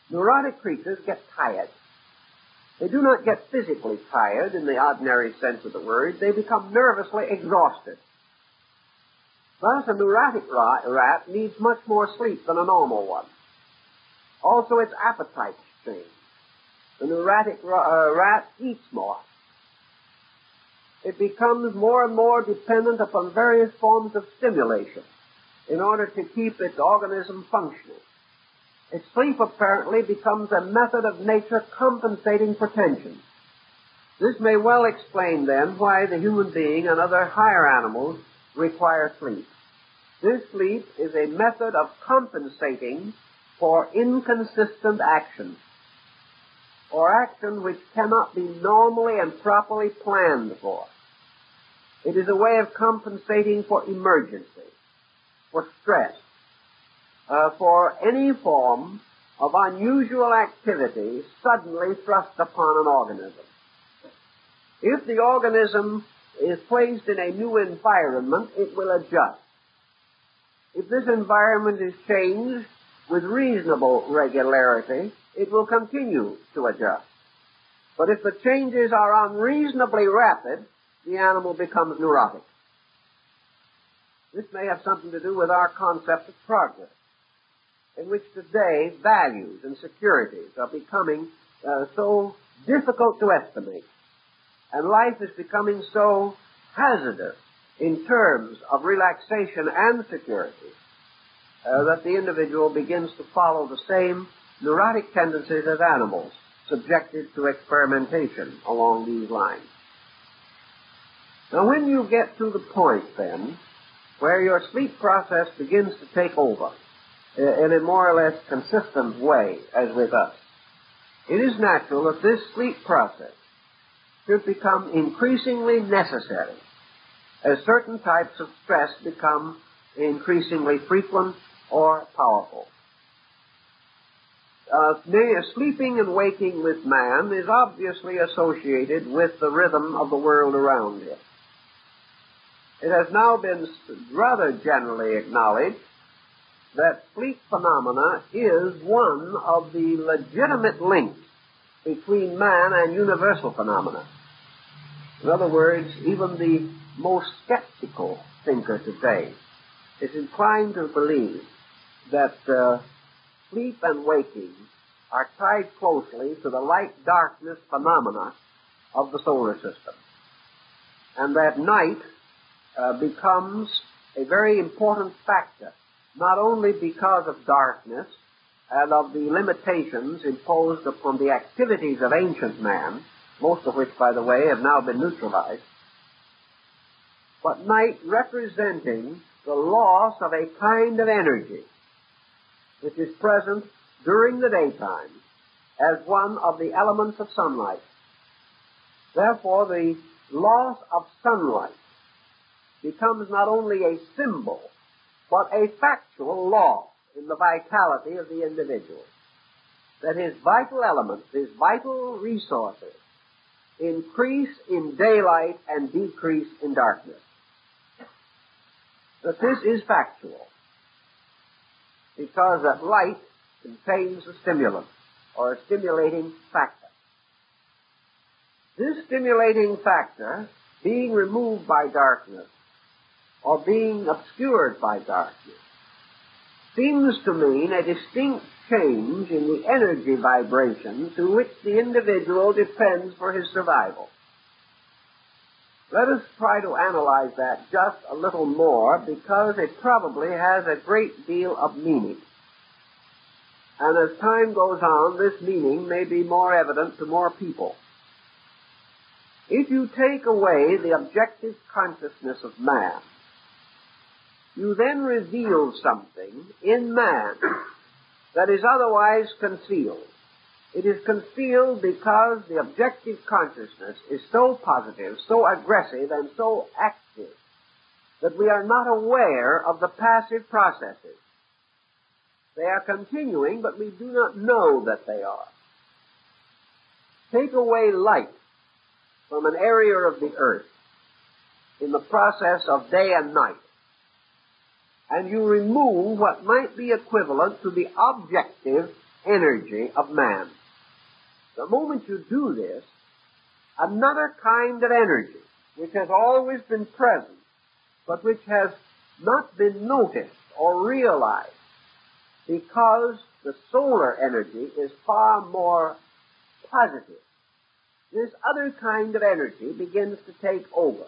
Neurotic creatures get tired. They do not get physically tired in the ordinary sense of the word. They become nervously exhausted. Thus, a neurotic rat needs much more sleep than a normal one. Also, its appetites change. The neurotic rat eats more. It becomes more and more dependent upon various forms of stimulation in order to keep its organism functioning. Its sleep apparently becomes a method of nature compensating for tension. This may well explain then why the human being and other higher animals require sleep. This sleep is a method of compensating for inconsistent action, or action which cannot be normally and properly planned for. It is a way of compensating for emergency, for stress, for any form of unusual activity suddenly thrust upon an organism. If the organism is placed in a new environment, it will adjust. If this environment is changed with reasonable regularity, it will continue to adjust. But if the changes are unreasonably rapid, the animal becomes neurotic. This may have something to do with our concept of progress, in which today values and securities are becoming so difficult to estimate, and life is becoming so hazardous in terms of relaxation and security that the individual begins to follow the same neurotic tendencies as animals, subjected to experimentation along these lines. Now, when you get to the point, then, where your sleep process begins to take over in a more or less consistent way, as with us, it is natural that this sleep process should become increasingly necessary as certain types of stress become increasingly frequent or powerful. Sleeping and waking with man is obviously associated with the rhythm of the world around him. It has now been rather generally acknowledged that sleep phenomena is one of the legitimate links between man and universal phenomena. In other words, even the most skeptical thinker today is inclined to believe that sleep and waking are tied closely to the light-darkness phenomena of the solar system, and that night becomes a very important factor, not only because of darkness and of the limitations imposed upon the activities of ancient man, most of which, by the way, have now been neutralized, but night representing the loss of a kind of energy which is present during the daytime as one of the elements of sunlight. Therefore, the loss of sunlight becomes not only a symbol, but a factual loss in the vitality of the individual. That his vital elements, his vital resources, increase in daylight and decrease in darkness. That this is factual, because that light contains a stimulant, or a stimulating factor. This stimulating factor, being removed by darkness, or being obscured by darkness, seems to mean a distinct change in the energy vibration to which the individual depends for his survival. Let us try to analyze that just a little more, because it probably has a great deal of meaning. And as time goes on, this meaning may be more evident to more people. If you take away the objective consciousness of man, you then reveal something in man that is otherwise concealed. It is concealed because the objective consciousness is so positive, so aggressive, and so active that we are not aware of the passive processes. They are continuing, but we do not know that they are. Take away light from an area of the earth in the process of day and night, and you remove what might be equivalent to the objective energy of man. The moment you do this, another kind of energy, which has always been present, but which has not been noticed or realized because the solar energy is far more positive. This other kind of energy begins to take over.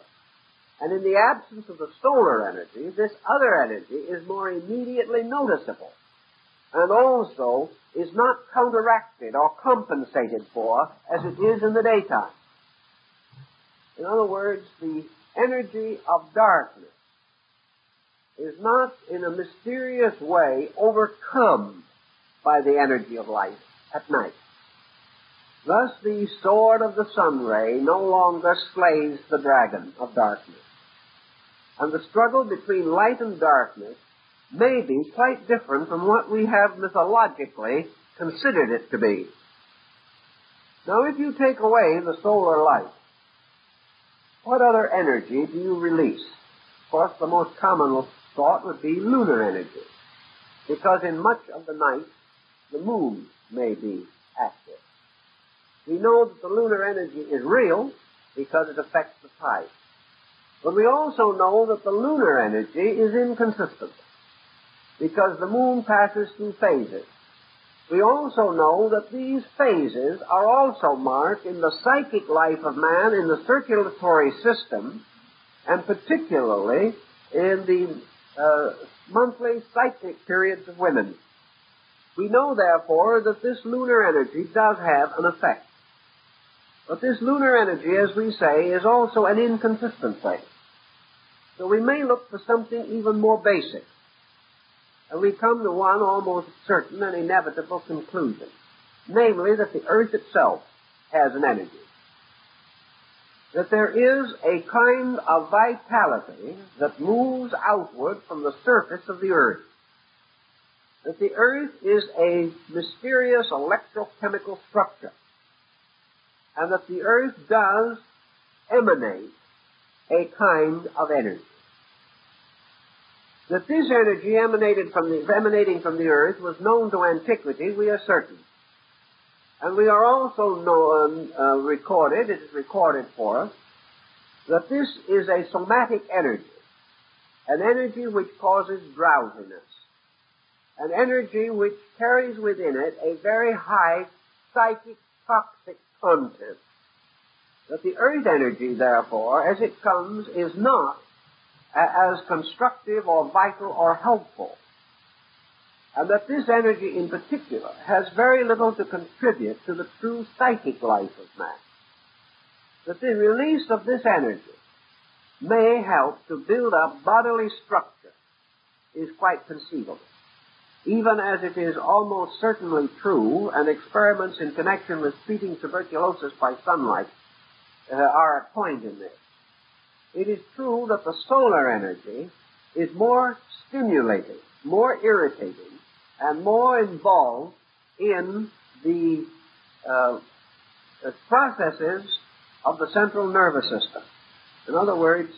And in the absence of the solar energy, this other energy is more immediately noticeable and also is not counteracted or compensated for as it is in the daytime. In other words, the energy of darkness is not in a mysterious way overcome by the energy of light at night. Thus the sword of the sun ray no longer slays the dragon of darkness. And the struggle between light and darkness may be quite different from what we have mythologically considered it to be. Now, if you take away the solar light, what other energy do you release? Of course, the most common thought would be lunar energy, because in much of the night, the moon may be active. We know that the lunar energy is real because it affects the tides. But we also know that the lunar energy is inconsistent because the moon passes through phases. We also know that these phases are also marked in the psychic life of man in the circulatory system, and particularly in the monthly cyclic periods of women. We know, therefore, that this lunar energy does have an effect. But this lunar energy, as we say, is also an inconsistent thing. So we may look for something even more basic. And we come to one almost certain and inevitable conclusion, namely that the earth itself has an energy. That there is a kind of vitality that moves outward from the surface of the earth. That the earth is a mysterious electrochemical structure. And that the earth does emanate a kind of energy. That this energy emanating from the earth was known to antiquity, we are certain. And we are also it is recorded for us, that this is a somatic energy, an energy which causes drowsiness, an energy which carries within it a very high psychic toxic content. That the earth energy, therefore, as it comes, is not as constructive or vital or helpful. And that this energy in particular has very little to contribute to the true psychic life of man. That the release of this energy may help to build up bodily structure is quite conceivable. Even as it is almost certainly true, and experiments in connection with treating tuberculosis by sunlight are a point in this. It is true that the solar energy is more stimulating, more irritating, and more involved in the processes of the central nervous system. In other words,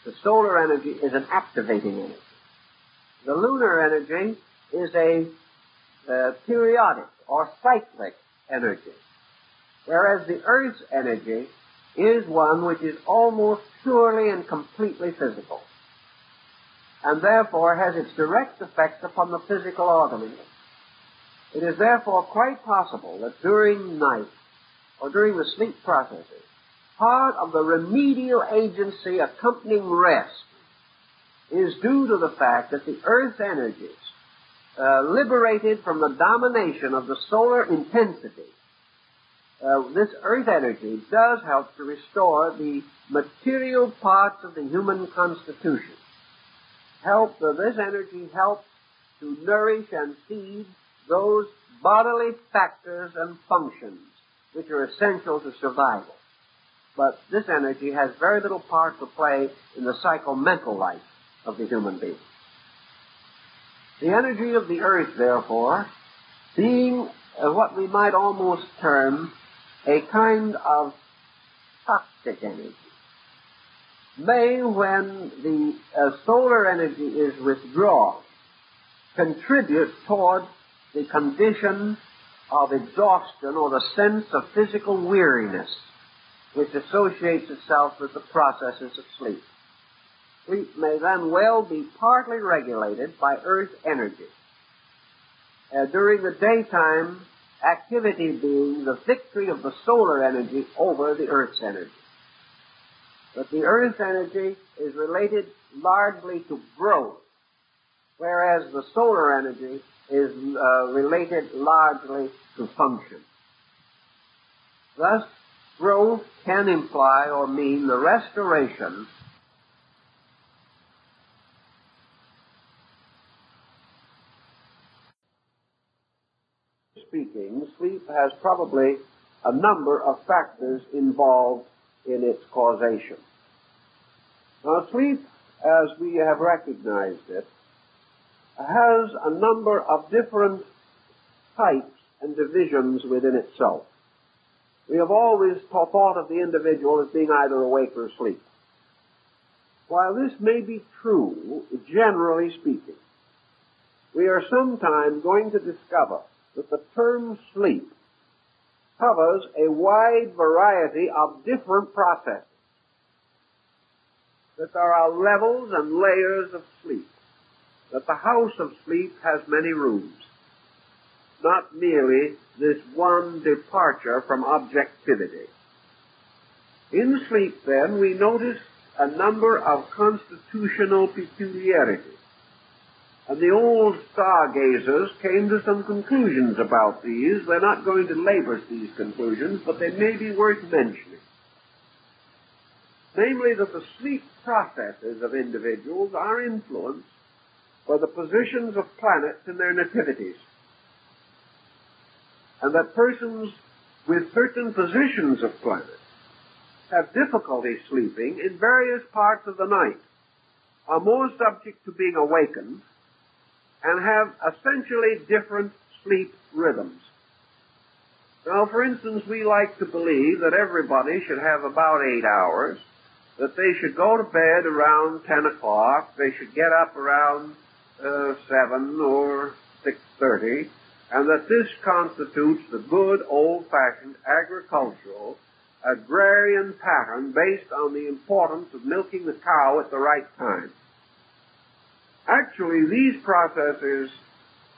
the solar energy is an activating energy. The lunar energy is a periodic or cyclic energy, whereas the Earth's energy is one which is almost purely and completely physical, and therefore has its direct effect upon the physical organism. It is therefore quite possible that during night, or during the sleep processes, part of the remedial agency accompanying rest is due to the fact that the Earth's energies, liberated from the domination of the solar intensity, this earth energy does help to restore the material parts of the human constitution. This energy helps to nourish and feed those bodily factors and functions which are essential to survival. But this energy has very little part to play in the psycho-mental life of the human being. The energy of the earth, therefore, being what we might almost term a kind of toxic energy, may, when the solar energy is withdrawn, contribute toward the condition of exhaustion or the sense of physical weariness which associates itself with the processes of sleep. Sleep may then well be partly regulated by earth energy. During the daytime, activity being the victory of the solar energy over the earth's energy. But the earth's energy is related largely to growth, whereas the solar energy is related largely to function. Thus, growth can imply or mean the restoration speaking, sleep has probably a number of factors involved in its causation. Now, sleep, as we have recognized it, has a number of different types and divisions within itself. We have always thought of the individual as being either awake or asleep. While this may be true, generally speaking, we are sometime going to discover that the term sleep covers a wide variety of different processes, that there are levels and layers of sleep, that the house of sleep has many rooms, not merely this one departure from objectivity. In sleep, then, we notice a number of constitutional peculiarities. And the old stargazers came to some conclusions about these. We're not going to labor these conclusions, but they may be worth mentioning. Namely, that the sleep processes of individuals are influenced by the positions of planets in their nativities. And that persons with certain positions of planets have difficulty sleeping in various parts of the night, are more subject to being awakened, and have essentially different sleep rhythms. Now, for instance, we like to believe that everybody should have about 8 hours, that they should go to bed around 10 o'clock, they should get up around 7 or 6:30, and that this constitutes the good old-fashioned agricultural, agrarian pattern based on the importance of milking the cow at the right time. Actually, these processes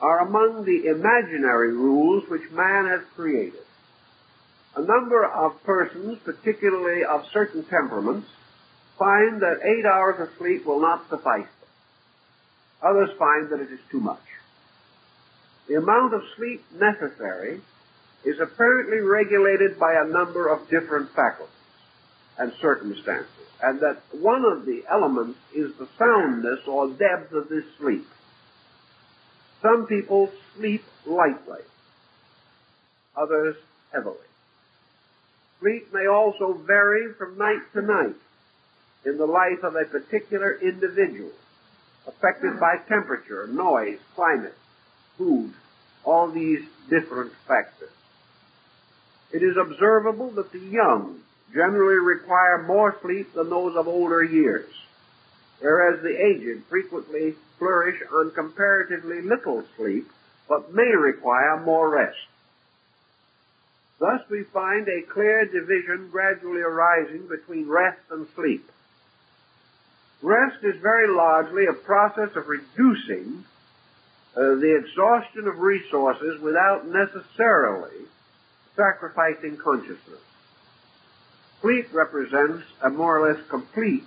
are among the imaginary rules which man has created. A number of persons, particularly of certain temperaments, find that 8 hours of sleep will not suffice them. Others find that it is too much. The amount of sleep necessary is apparently regulated by a number of different faculties and circumstances, and that one of the elements is the soundness or depth of this sleep. Some people sleep lightly, others heavily. Sleep may also vary from night to night in the life of a particular individual, affected by temperature, noise, climate, food, all these different factors. It is observable that the young generally require more sleep than those of older years, whereas the aged frequently flourish on comparatively little sleep, but may require more rest. Thus we find a clear division gradually arising between rest and sleep. Rest is very largely a process of reducing the exhaustion of resources without necessarily sacrificing consciousness. Sleep represents a more or less complete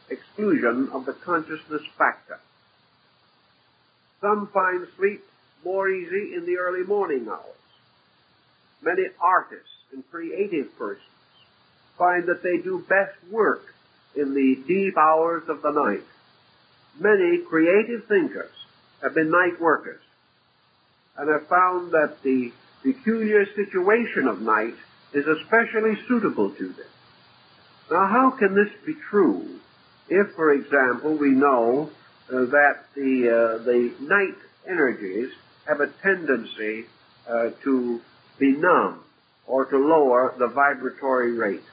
exclusion of the consciousness factor. Some find sleep more easy in the early morning hours. Many artists and creative persons find that they do best work in the deep hours of the night. Many creative thinkers have been night workers and have found that the peculiar situation of night is especially suitable to them. Now, how can this be true if, for example, we know that the night energies have a tendency to be numb or to lower the vibratory rate?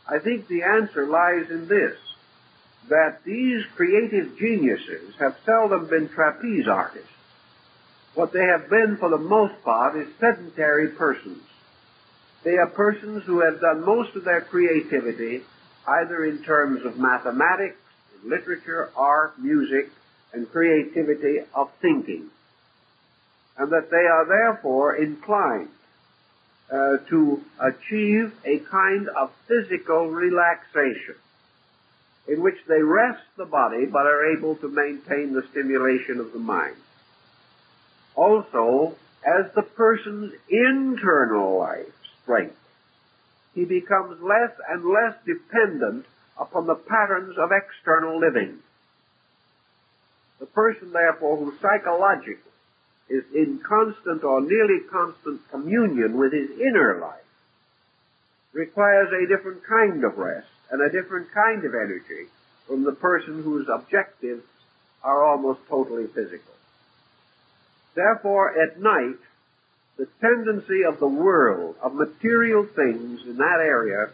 I think the answer lies in this, that these creative geniuses have seldom been trapeze artists. What they have been, for the most part, is sedentary persons. They are persons who have done most of their creativity either in terms of mathematics, literature, art, music, and creativity of thinking, and that they are therefore inclined to achieve a kind of physical relaxation in which they rest the body but are able to maintain the stimulation of the mind. Also, as the person's internal life strengthens, he becomes less and less dependent upon the patterns of external living. The person, therefore, who psychologically is in constant or nearly constant communion with his inner life requires a different kind of rest and a different kind of energy from the person whose objectives are almost totally physical. Therefore, at night, the tendency of the world, of material things in that area,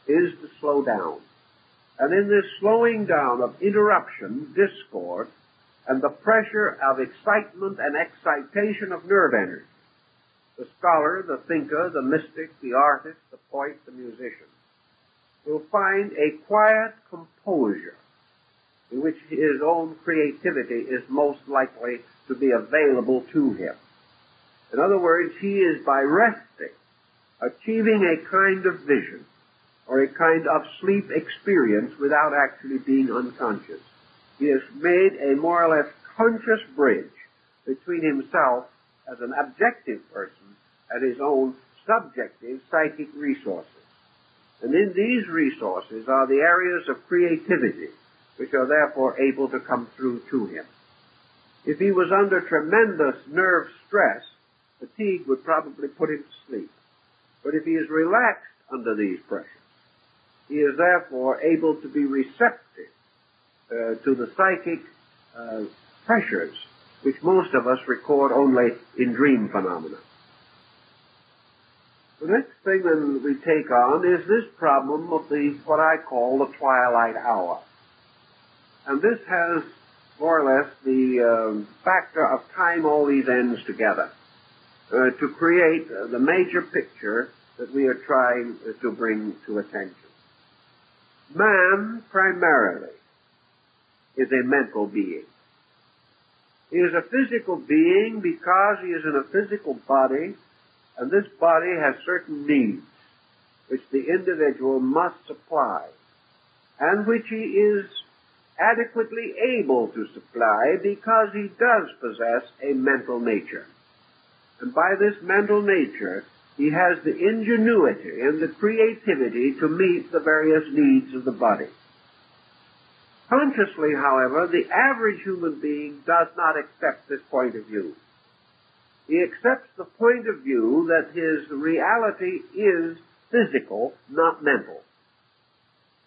is to slow down. And in this slowing down of interruption, discord, and the pressure of excitement and excitation of nerve energy, the scholar, the thinker, the mystic, the artist, the poet, the musician, will find a quiet composure in which his own creativity is most likely to be available to him. In other words, he is, by resting, achieving a kind of vision or a kind of sleep experience without actually being unconscious. He has made a more or less conscious bridge between himself as an objective person and his own subjective psychic resources. And in these resources are the areas of creativity which are therefore able to come through to him. If he was under tremendous nerve stress, fatigue would probably put him to sleep. But if he is relaxed under these pressures, he is therefore able to be receptive to the psychic pressures which most of us record only in dream phenomena. The next thing then we take on is this problem of what I call the twilight hour. And this has more or less the factor of tying all these ends together to create the major picture that we are trying to bring to attention. Man, primarily, is a mental being. He is a physical being because he is in a physical body, and this body has certain needs which the individual must supply, and which he is adequately able to supply because he does possess a mental nature. And by this mental nature, he has the ingenuity and the creativity to meet the various needs of the body. Consciously, however, the average human being does not accept this point of view. He accepts the point of view that his reality is physical, not mental.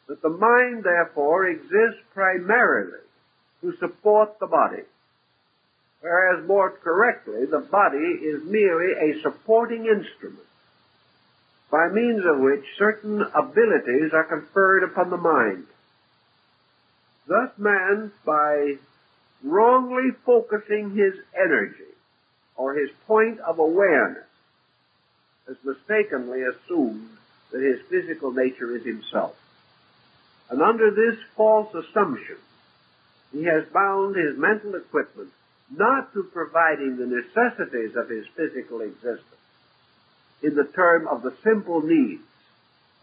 That the mind, therefore, exists primarily to support the body, whereas more correctly, the body is merely a supporting instrument by means of which certain abilities are conferred upon the mind. Thus man, by wrongly focusing his energy or his point of awareness, has mistakenly assumed that his physical nature is himself. And under this false assumption, he has bound his mental equipment not to providing the necessities of his physical existence in the term of the simple needs,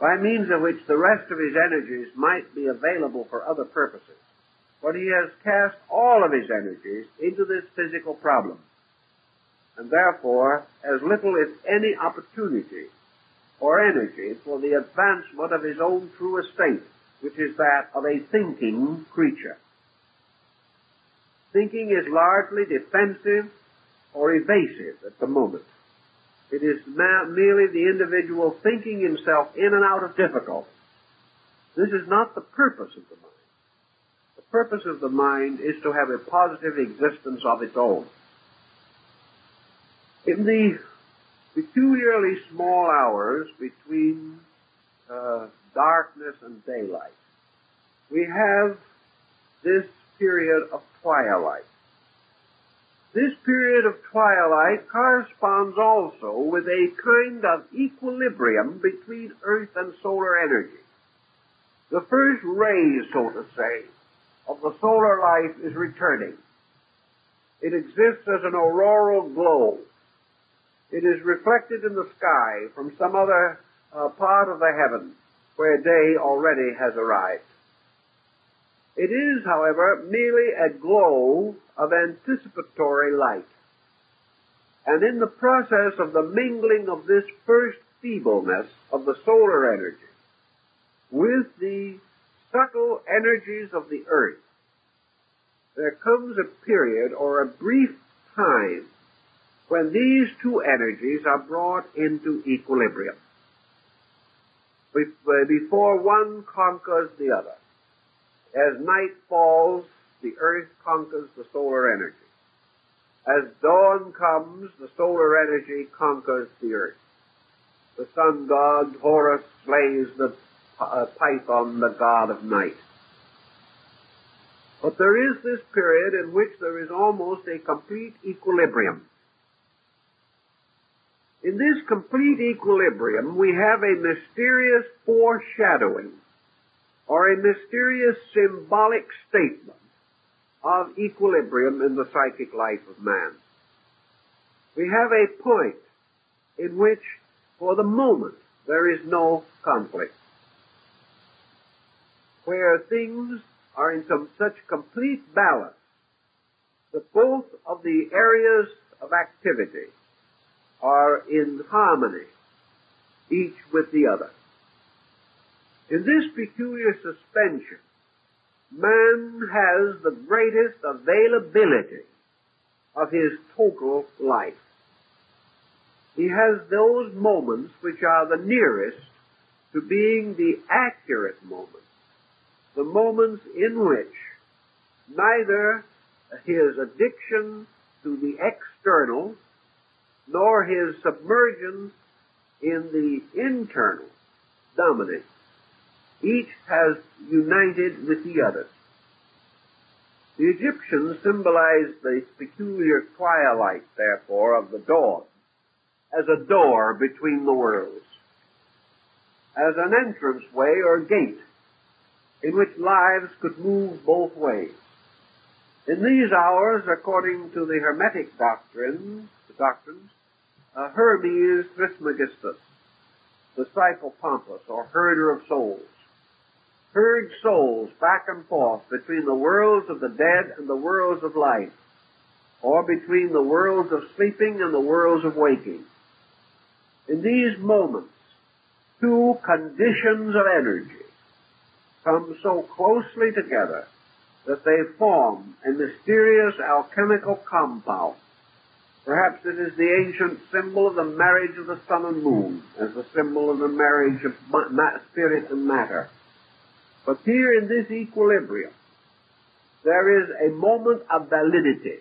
by means of which the rest of his energies might be available for other purposes. But he has cast all of his energies into this physical problem, and therefore has little, if any, opportunity or energy for the advancement of his own true estate, which is that of a thinking creature. Thinking is largely defensive or evasive at the moment. It is merely the individual thinking himself in and out of difficulty. This is not the purpose of the mind. The purpose of the mind is to have a positive existence of its own. In the peculiarly small hours between darkness and daylight, we have this period of twilight. This period of twilight corresponds also with a kind of equilibrium between earth and solar energy. The first rays, so to say, of the solar life is returning. It exists as an auroral glow. It is reflected in the sky from some other part of the heaven where day already has arrived. It is, however, merely a glow of anticipatory light. And in the process of the mingling of this first feebleness of the solar energy with the subtle energies of the earth, there comes a period or a brief time when these two energies are brought into equilibrium, before one conquers the other. As night falls, the earth conquers the solar energy. As dawn comes, the solar energy conquers the earth. The sun god Horus slays the Python, the god of night. But there is this period in which there is almost a complete equilibrium. In this complete equilibrium, we have a mysterious foreshadowing, or a mysterious symbolic statement of equilibrium in the psychic life of man. We have a point in which, for the moment, there is no conflict, where things are in such complete balance that both of the areas of activity are in harmony, each with the other. In this peculiar suspension, man has the greatest availability of his total life. He has those moments which are the nearest to being the accurate moments, the moments in which neither his addiction to the external nor his submergence in the internal dominate. Each has united with the other. The Egyptians symbolized the peculiar twilight, therefore, of the dawn as a door between the worlds, as an entranceway or gate in which lives could move both ways. In these hours, according to the Hermetic doctrines, Hermes Trismegistus, the Psychopompus, or herder of souls, herds souls back and forth between the worlds of the dead and the worlds of life, or between the worlds of sleeping and the worlds of waking. In these moments, two conditions of energy come so closely together that they form a mysterious alchemical compound. Perhaps it is the ancient symbol of the marriage of the sun and moon, as the symbol of the marriage of spirit and matter. But here in this equilibrium, there is a moment of validity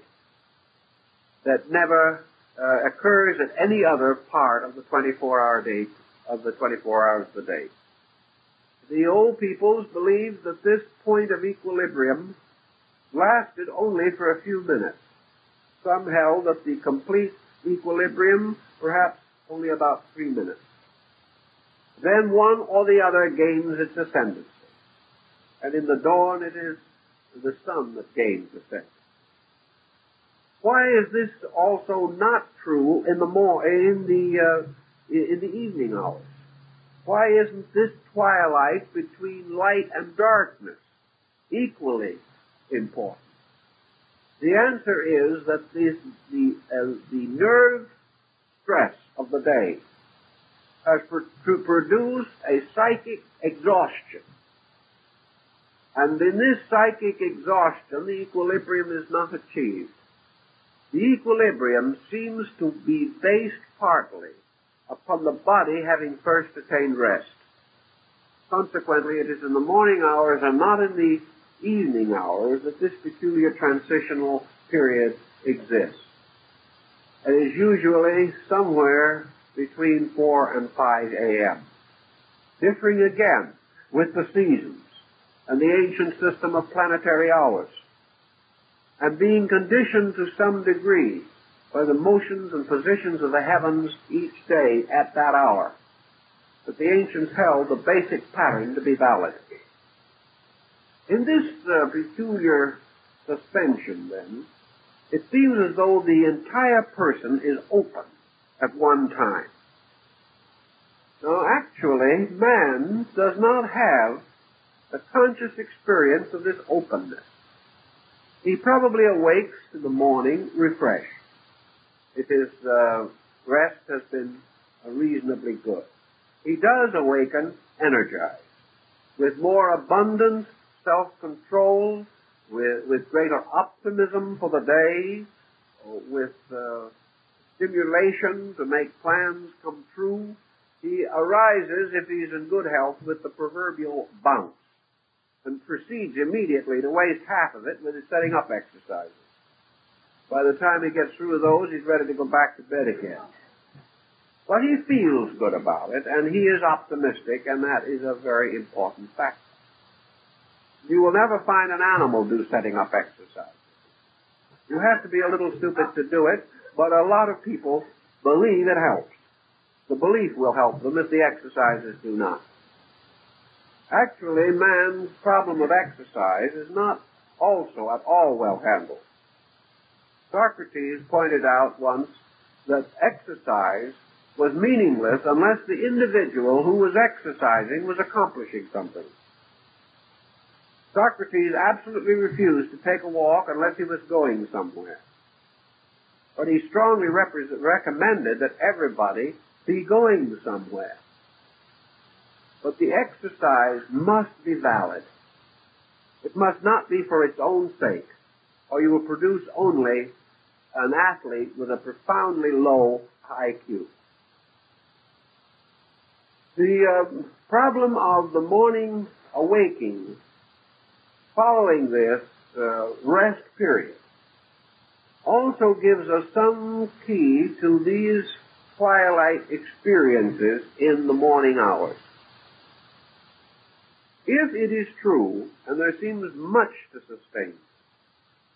that never occurs at any other part of the 24-hour day, of the 24 hours of the day. The old peoples believed that this point of equilibrium lasted only for a few minutes. Some held that the complete equilibrium, perhaps only about 3 minutes. Then one or the other gains its ascendancy. And in the dawn it is the sun that gains ascendancy. Why is this also not true in the evening hours? Why isn't this twilight between light and darkness equally important? The answer is that the nerve stress of the day has produced a psychic exhaustion. And in this psychic exhaustion, the equilibrium is not achieved. The equilibrium seems to be based partly upon the body having first attained rest. Consequently, it is in the morning hours and not in the evening hours that this peculiar transitional period exists. It is usually somewhere between 4 and 5 a.m., differing again with the seasons and the ancient system of planetary hours, and being conditioned to some degree by the motions and positions of the heavens each day at that hour. But the ancients held the basic pattern to be valid. In this peculiar suspension, then, it seems as though the entire person is open at one time. Now, actually, man does not have a conscious experience of this openness. He probably awakes in the morning refreshed, if his rest has been reasonably good. He does awaken energized, with more abundant self-control, with greater optimism for the day, with stimulation to make plans come true. He arises, if he's in good health, with the proverbial bounce, and proceeds immediately to waste half of it with his setting up exercises. By the time he gets through those, he's ready to go back to bed again. But he feels good about it, and he is optimistic, and that is a very important factor. You will never find an animal do setting up exercises. You have to be a little stupid to do it, but a lot of people believe it helps. The belief will help them if the exercises do not. Actually, man's problem of exercise is not also at all well handled. Socrates pointed out once that exercise was meaningless unless the individual who was exercising was accomplishing something. Socrates absolutely refused to take a walk unless he was going somewhere. But he strongly recommended that everybody be going somewhere. But the exercise must be valid. It must not be for its own sake, or you will produce only an athlete with a profoundly low IQ. The problem of the morning awaking following this rest period also gives us some key to these twilight experiences in the morning hours. If it is true, and there seems much to sustain,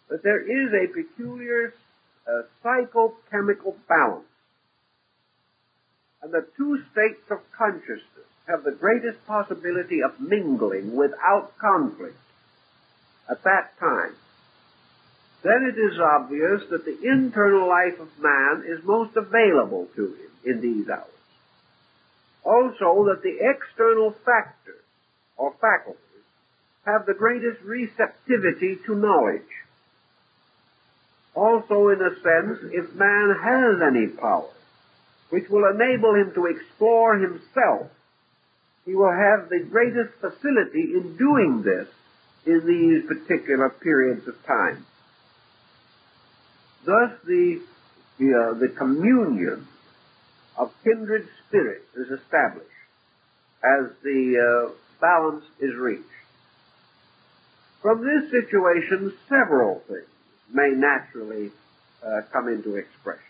that there is a peculiar psychochemical balance, and the two states of consciousness have the greatest possibility of mingling without conflict at that time, then it is obvious that the internal life of man is most available to him in these hours. Also, that the external factors or faculties have the greatest receptivity to knowledge. Also, in a sense, if man has any power which will enable him to explore himself, he will have the greatest facility in doing this in these particular periods of time. Thus, the communion of kindred spirits is established as the balance is reached. From this situation, several things may naturally come into expression.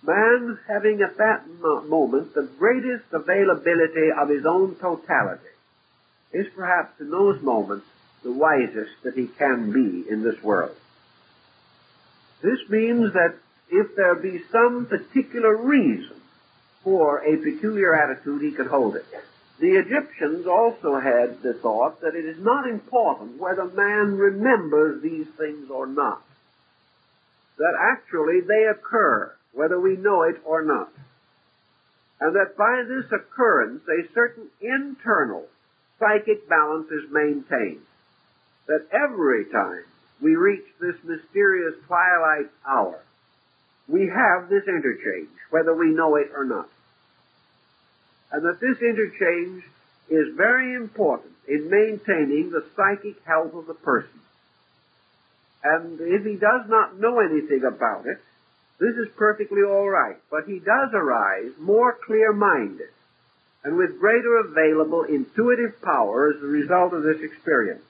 Man, having at that moment the greatest availability of his own totality, is perhaps in those moments the wisest that he can be in this world. This means that if there be some particular reason for a peculiar attitude, he can hold it. The Egyptians also had the thought that it is not important whether man remembers these things or not, that actually they occur whether we know it or not, and that by this occurrence a certain internal psychic balance is maintained, that every time we reach this mysterious twilight hour, we have this interchange, whether we know it or not. And that this interchange is very important in maintaining the psychic health of the person. And if he does not know anything about it, this is perfectly all right. But he does arise more clear-minded and with greater available intuitive power as a result of this experience.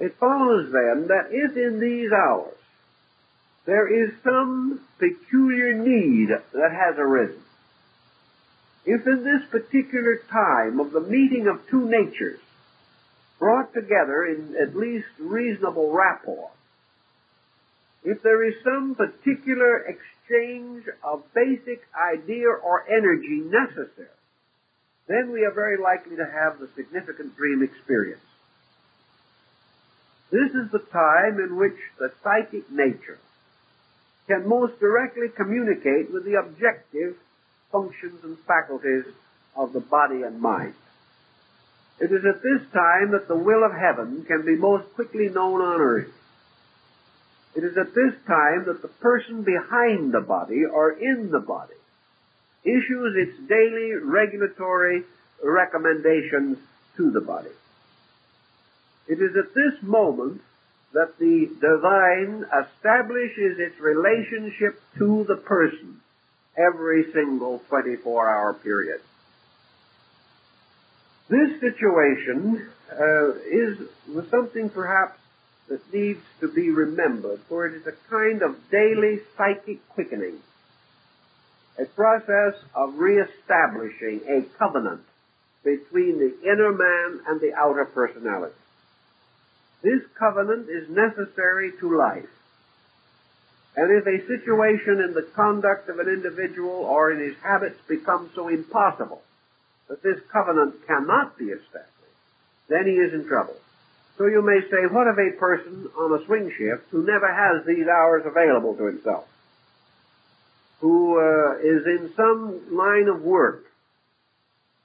It follows then that if in these hours there is some peculiar need that has arisen, if in this particular time of the meeting of two natures brought together in at least reasonable rapport, if there is some particular exchange of basic idea or energy necessary, then we are very likely to have the significant dream experience. This is the time in which the psychic nature can most directly communicate with the objective functions and faculties of the body and mind. It is at this time that the will of heaven can be most quickly known on earth. It is at this time that the person behind the body or in the body issues its daily regulatory recommendations to the body. It is at this moment that the divine establishes its relationship to the person every single 24-hour period. This situation was something perhaps that needs to be remembered, for it is a kind of daily psychic quickening, a process of reestablishing a covenant between the inner man and the outer personality. This covenant is necessary to life. And if a situation in the conduct of an individual or in his habits becomes so impossible that this covenant cannot be established, then he is in trouble. So you may say, what of a person on a swing shift who never has these hours available to himself, who is in some line of work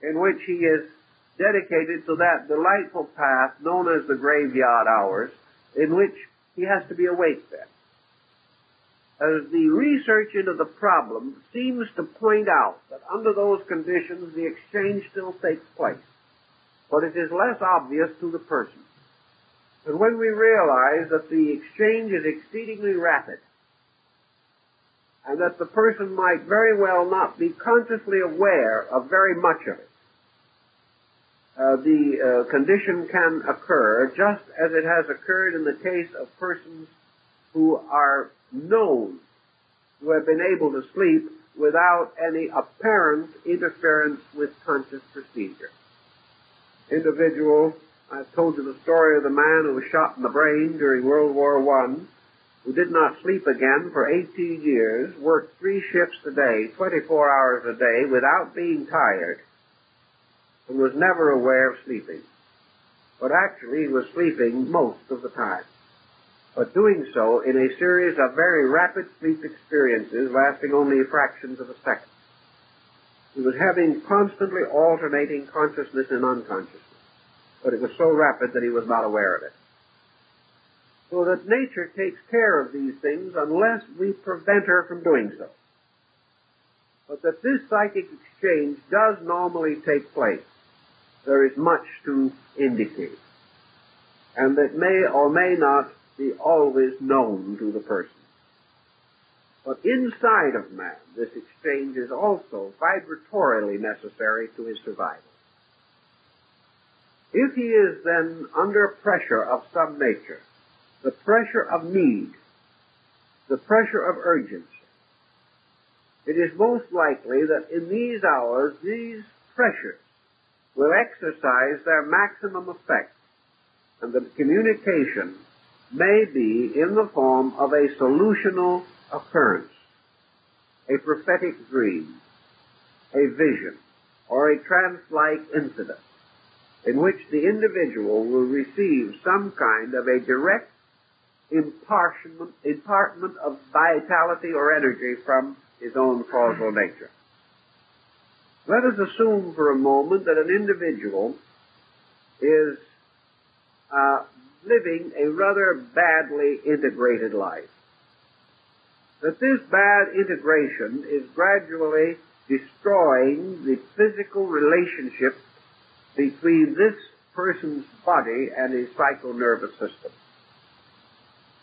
in which he is dedicated to that delightful path known as the graveyard hours, in which he has to be awake then? As the research into the problem seems to point out that under those conditions the exchange still takes place, but it is less obvious to the person. And when we realize that the exchange is exceedingly rapid, and that the person might very well not be consciously aware of very much of it, the condition can occur just as it has occurred in the case of persons who are known to have been able to sleep without any apparent interference with conscious procedure. Individual, I've told you the story of the man who was shot in the brain during World War I, who did not sleep again for 18 years, worked 3 shifts a day, 24 hours a day, without being tired, and was never aware of sleeping. But actually he was sleeping most of the time, but doing so in a series of very rapid sleep experiences lasting only fractions of a second. He was having constantly alternating consciousness and unconsciousness, but it was so rapid that he was not aware of it. So that nature takes care of these things unless we prevent her from doing so. But that this psychic exchange does normally take place, there is much to indicate, and that may or may not be always known to the person. But inside of man, this exchange is also vibratorily necessary to his survival. If he is then under pressure of some nature, the pressure of need, the pressure of urgency, it is most likely that in these hours, these pressures will exercise their maximum effect, and the communication may be in the form of a solutional occurrence, a prophetic dream, a vision, or a trance-like incident, in which the individual will receive some kind of a direct impartment of vitality or energy from his own causal nature. Let us assume for a moment that an individual is living a rather badly integrated life. That this bad integration is gradually destroying the physical relationship between this person's body and his psychonervous system.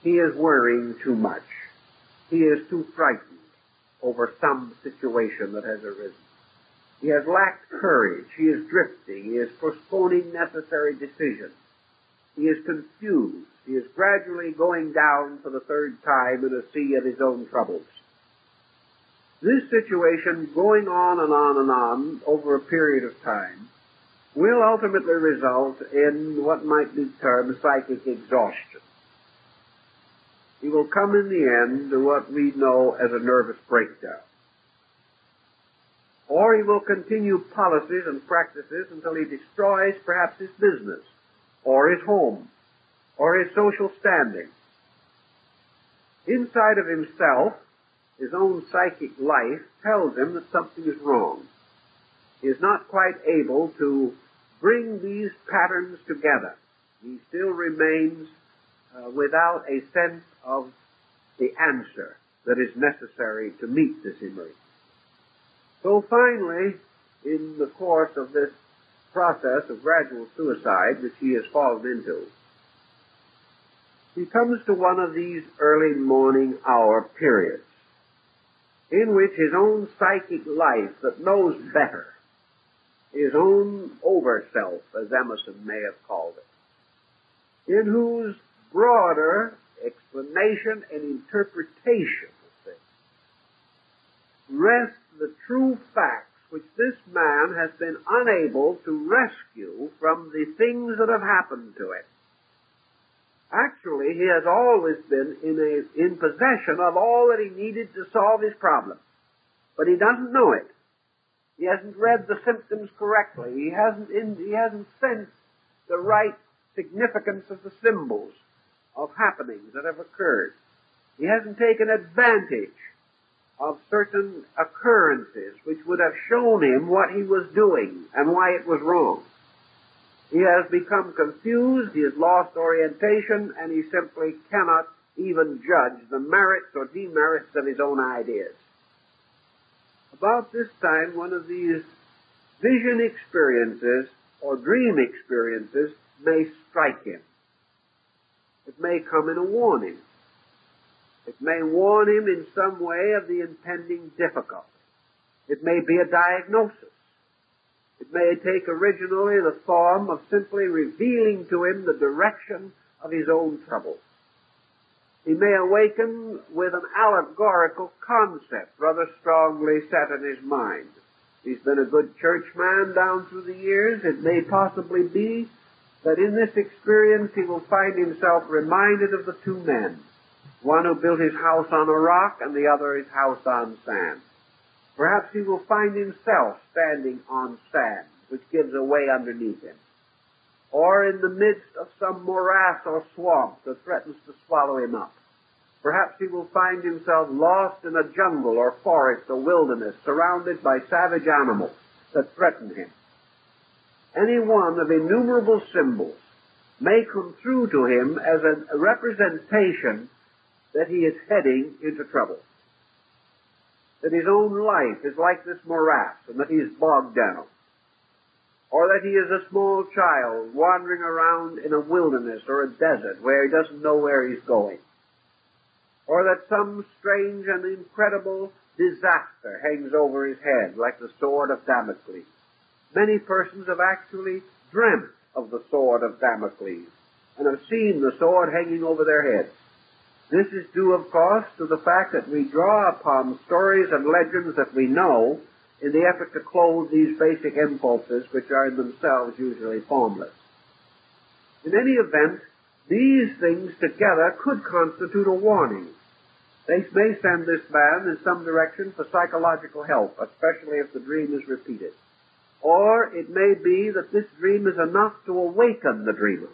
He is worrying too much. He is too frightened over some situation that has arisen. He has lacked courage. He is drifting. He is postponing necessary decisions. He is confused. He is gradually going down for the 3rd time in a sea of his own troubles. This situation, going on and on and on over a period of time, will ultimately result in what might be termed psychic exhaustion. He will come in the end to what we know as a nervous breakdown. Or he will continue policies and practices until he destroys perhaps his business or his home or his social standing. Inside of himself, his own psychic life tells him that something is wrong. He is not quite able to bring these patterns together. He still remains without a sense of the answer that is necessary to meet this emergence. So finally, in the course of this process of gradual suicide which he has fallen into, he comes to one of these early morning hour periods in which his own psychic life that knows better, his own over-self, as Emerson may have called it, in whose broader explanation and interpretation of things rests the true facts which this man has been unable to rescue from the things that have happened to it. Actually, he has always been in possession of all that he needed to solve his problem. But he doesn't know it. He hasn't read the symptoms correctly. He hasn't sensed the right significance of the symbols of happenings that have occurred. He hasn't taken advantage of certain occurrences which would have shown him what he was doing and why it was wrong. He has become confused, he has lost orientation, and he simply cannot even judge the merits or demerits of his own ideas. About this time, one of these vision experiences or dream experiences may strike him. It may come in a warning. It may warn him in some way of the impending difficulty. It may be a diagnosis. It may take originally the form of simply revealing to him the direction of his own trouble. He may awaken with an allegorical concept rather strongly set in his mind. He's been a good churchman down through the years. It may possibly be that in this experience he will find himself reminded of the two men, one who built his house on a rock and the other his house on sand. Perhaps he will find himself standing on sand, which gives away underneath him, or in the midst of some morass or swamp that threatens to swallow him up. Perhaps he will find himself lost in a jungle or forest or wilderness, surrounded by savage animals that threaten him. Any one of innumerable symbols may come through to him as a representation that he is heading into trouble, that his own life is like this morass and that he is bogged down, or that he is a small child wandering around in a wilderness or a desert where he doesn't know where he's going, or that some strange and incredible disaster hangs over his head like the sword of Damocles. Many persons have actually dreamt of the sword of Damocles and have seen the sword hanging over their heads. This is due, of course, to the fact that we draw upon stories and legends that we know in the effort to clothe these basic impulses, which are in themselves usually formless. In any event, these things together could constitute a warning. They may send this man in some direction for psychological help, especially if the dream is repeated. Or it may be that this dream is enough to awaken the dreamer,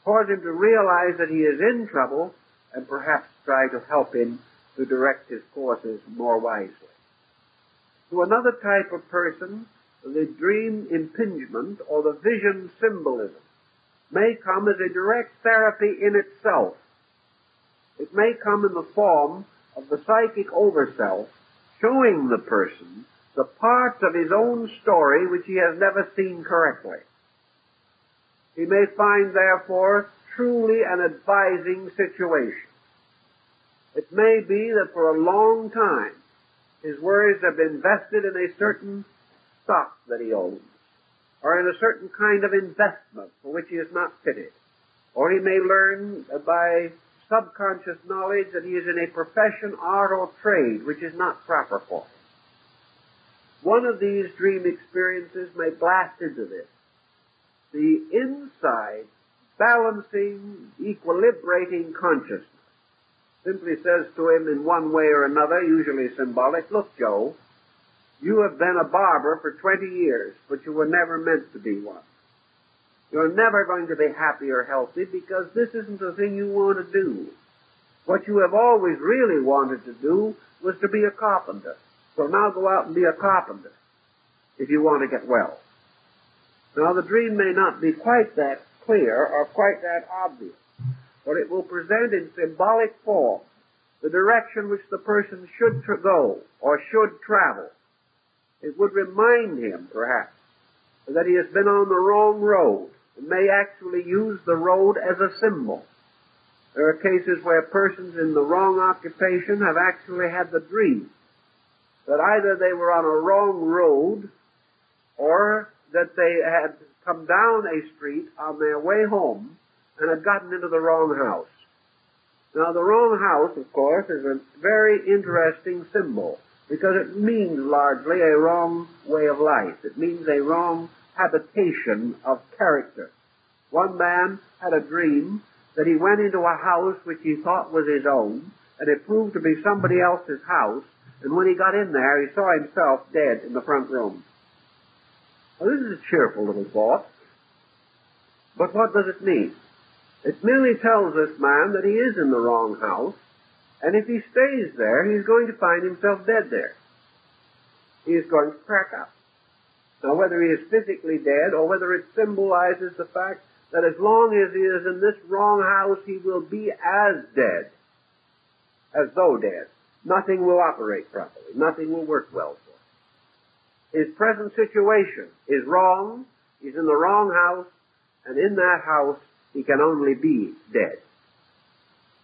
cause him to realize that he is in trouble, and perhaps try to help him to direct his courses more wisely. To another type of person, the dream impingement or the vision symbolism may come as a direct therapy in itself. It may come in the form of the psychic overself showing the person the parts of his own story which he has never seen correctly. He may find, therefore, truly an advising situation. It may be that for a long time his worries have been vested in a certain stock that he owns, or in a certain kind of investment for which he is not fitted, or he may learn by subconscious knowledge that he is in a profession, art, or trade which is not proper for him. One of these dream experiences may blast into this. The inside, balancing, equilibrating consciousness simply says to him in one way or another, usually symbolic, "Look, Joe, you have been a barber for 20 years, but you were never meant to be one. You're never going to be happy or healthy because this isn't the thing you want to do. What you have always really wanted to do was to be a carpenter. So now go out and be a carpenter if you want to get well. Now the dream may not be quite that clear or quite that obvious, but it will present in symbolic form the direction which the person should go or should travel. It would remind him, perhaps, that he has been on the wrong road and may actually use the road as a symbol. There are cases where persons in the wrong occupation have actually had the dream that either they were on a wrong road or that they had come down a street on their way home and had gotten into the wrong house. Now, the wrong house, of course, is a very interesting symbol because it means largely a wrong way of life. It means a wrong habitation of character. One man had a dream that he went into a house which he thought was his own, and it proved to be somebody else's house, and when he got in there, he saw himself dead in the front room. Now, this is a cheerful little thought, but what does it mean? It merely tells this man that he is in the wrong house, and if he stays there, he's going to find himself dead there. He is going to crack up. Now, whether he is physically dead or whether it symbolizes the fact that as long as he is in this wrong house, he will be as dead, as though dead. Nothing will operate properly. Nothing will work well for him. His present situation is wrong. He's in the wrong house, and in that house, he can only be dead.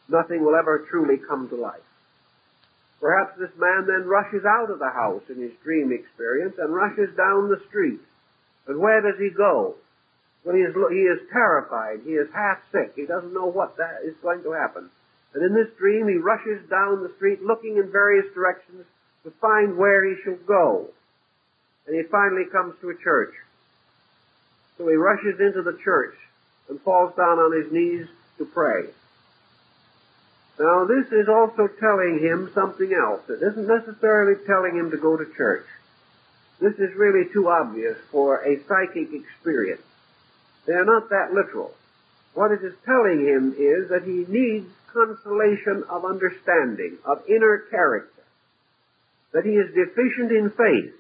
Nothing will ever truly come to life. Perhaps this man then rushes out of the house in his dream experience and rushes down the street. And where does he go? Well, he is terrified. He is half sick. He doesn't know what that is going to happen. And in this dream, he rushes down the street looking in various directions to find where he shall go. And he finally comes to a church. So he rushes into the church and falls down on his knees to pray. Now, this is also telling him something else. It isn't necessarily telling him to go to church. This is really too obvious for a psychic experience. They are not that literal. What it is telling him is that he needs consolation of understanding, of inner character, that he is deficient in faith,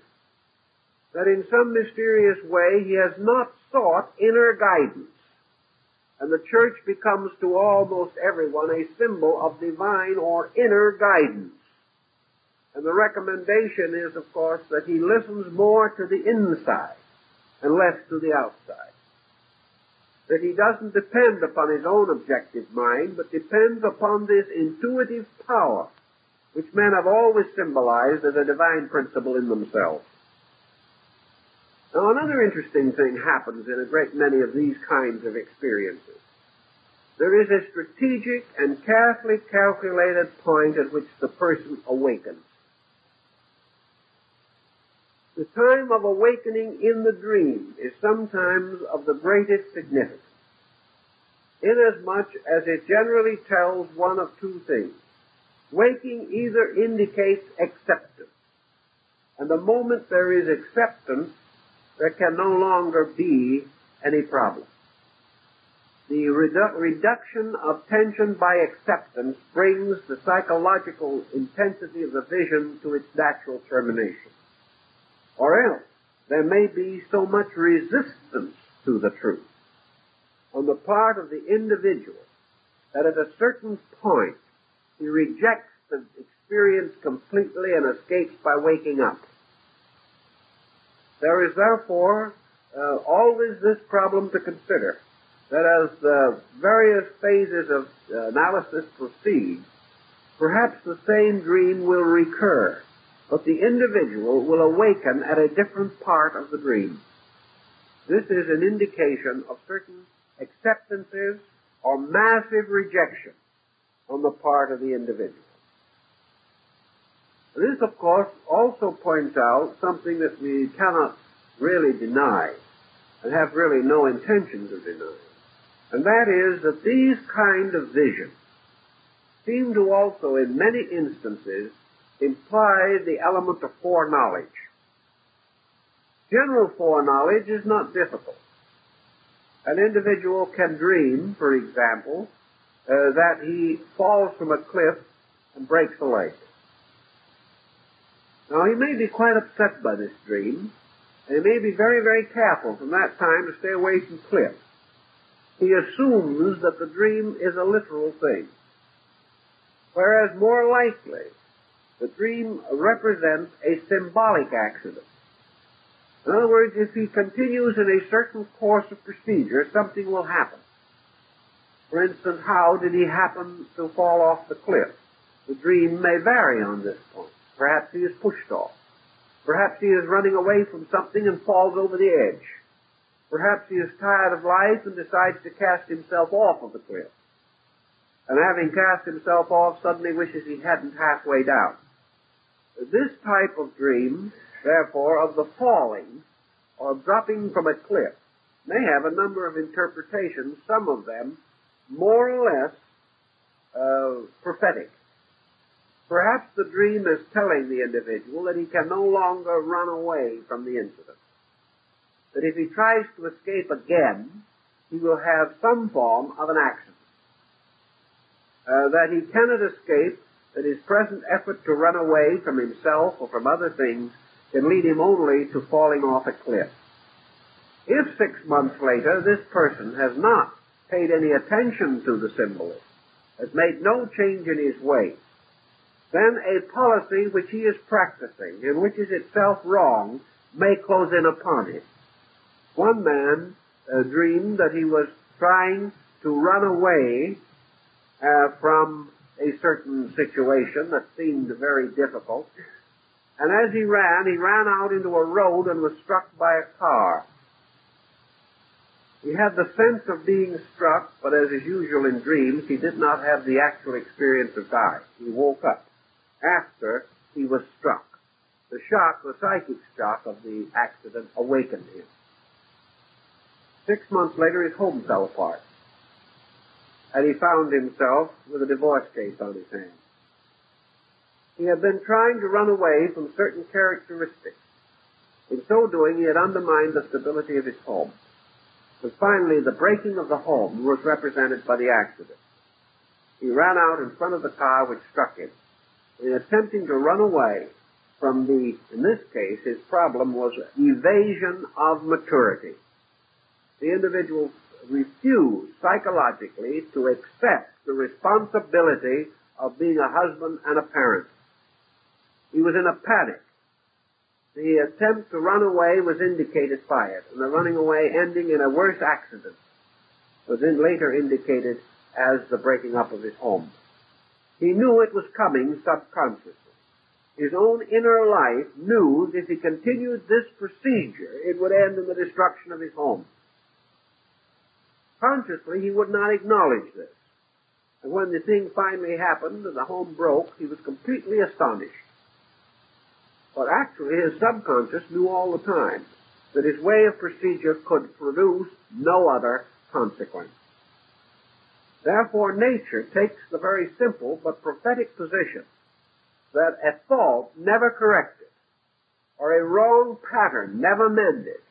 that in some mysterious way he has not sought inner guidance. And the church becomes to almost everyone a symbol of divine or inner guidance. And the recommendation is, of course, that he listens more to the inside and less to the outside. That he doesn't depend upon his own objective mind, but depends upon this intuitive power, which men have always symbolized as a divine principle in themselves. Now, another interesting thing happens in a great many of these kinds of experiences. There is a strategic and carefully calculated point at which the person awakens. The time of awakening in the dream is sometimes of the greatest significance, inasmuch as it generally tells one of two things. Waking either indicates acceptance, and the moment there is acceptance, there can no longer be any problem. The reduction of tension by acceptance brings the psychological intensity of the vision to its natural termination. Or else, there may be so much resistance to the truth on the part of the individual that at a certain point he rejects the experience completely and escapes by waking up. There is therefore always this problem to consider, that as the various phases of analysis proceed, perhaps the same dream will recur, but the individual will awaken at a different part of the dream. This is an indication of certain acceptances or massive rejection on the part of the individual. This, of course, also points out something that we cannot really deny and have really no intentions of denying. And that is that these kind of visions seem to also, in many instances, imply the element of foreknowledge. General foreknowledge is not difficult. An individual can dream, for example, that he falls from a cliff and breaks a leg. Now, he may be quite upset by this dream, and he may be very, very careful from that time to stay away from cliffs. He assumes that the dream is a literal thing, whereas more likely, the dream represents a symbolic accident. In other words, if he continues in a certain course of procedure, something will happen. For instance, how did he happen to fall off the cliff? The dream may vary on this point. Perhaps he is pushed off. Perhaps he is running away from something and falls over the edge. Perhaps he is tired of life and decides to cast himself off of the cliff. And having cast himself off, suddenly wishes he hadn't halfway down. This type of dream, therefore, of the falling or dropping from a cliff, may have a number of interpretations, some of them more or less prophetic. Perhaps the dream is telling the individual that he can no longer run away from the incident. That if he tries to escape again, he will have some form of an accident. That he cannot escape, that his present effort to run away from himself or from other things can lead him only to falling off a cliff. If 6 months later this person has not paid any attention to the symbolism, has made no change in his ways, then a policy which he is practicing, and which is itself wrong, may close in upon him. One man dreamed that he was trying to run away from a certain situation that seemed very difficult, and as he ran out into a road and was struck by a car. He had the sense of being struck, but as is usual in dreams, he did not have the actual experience of dying. He woke up after he was struck. The shock, the psychic shock of the accident, awakened him. 6 months later, his home fell apart, and he found himself with a divorce case on his hands. He had been trying to run away from certain characteristics. In so doing, he had undermined the stability of his home. But finally, the breaking of the home was represented by the accident. He ran out in front of the car which struck him. In attempting to run away from in this case, his problem was evasion of maturity. The individual refused psychologically to accept the responsibility of being a husband and a parent. He was in a panic. The attempt to run away was indicated by it, and the running away ending in a worse accident was then later indicated as the breaking up of his home. He knew it was coming subconsciously. His own inner life knew that if he continued this procedure, it would end in the destruction of his home. Consciously, he would not acknowledge this. And when the thing finally happened and the home broke, he was completely astonished. But actually, his subconscious knew all the time that his way of procedure could produce no other consequence. Therefore, nature takes the very simple but prophetic position that a fault never corrected or a wrong pattern never mended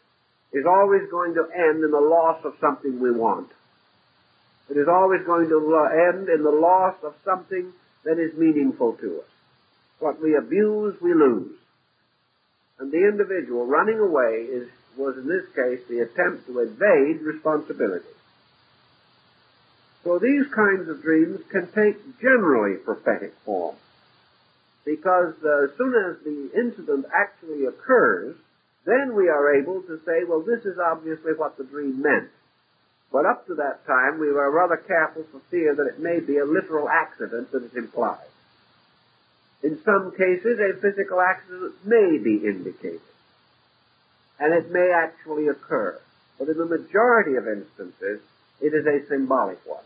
is always going to end in the loss of something we want. It is always going to end in the loss of something that is meaningful to us. What we abuse, we lose. And the individual running away was in this case the attempt to evade responsibility. So these kinds of dreams can take generally prophetic form, because as soon as the incident actually occurs, then we are able to say, well, this is obviously what the dream meant. But up to that time, we were rather careful for fear that it may be a literal accident that is implied. In some cases, a physical accident may be indicated, and it may actually occur. But in the majority of instances, it is a symbolic one.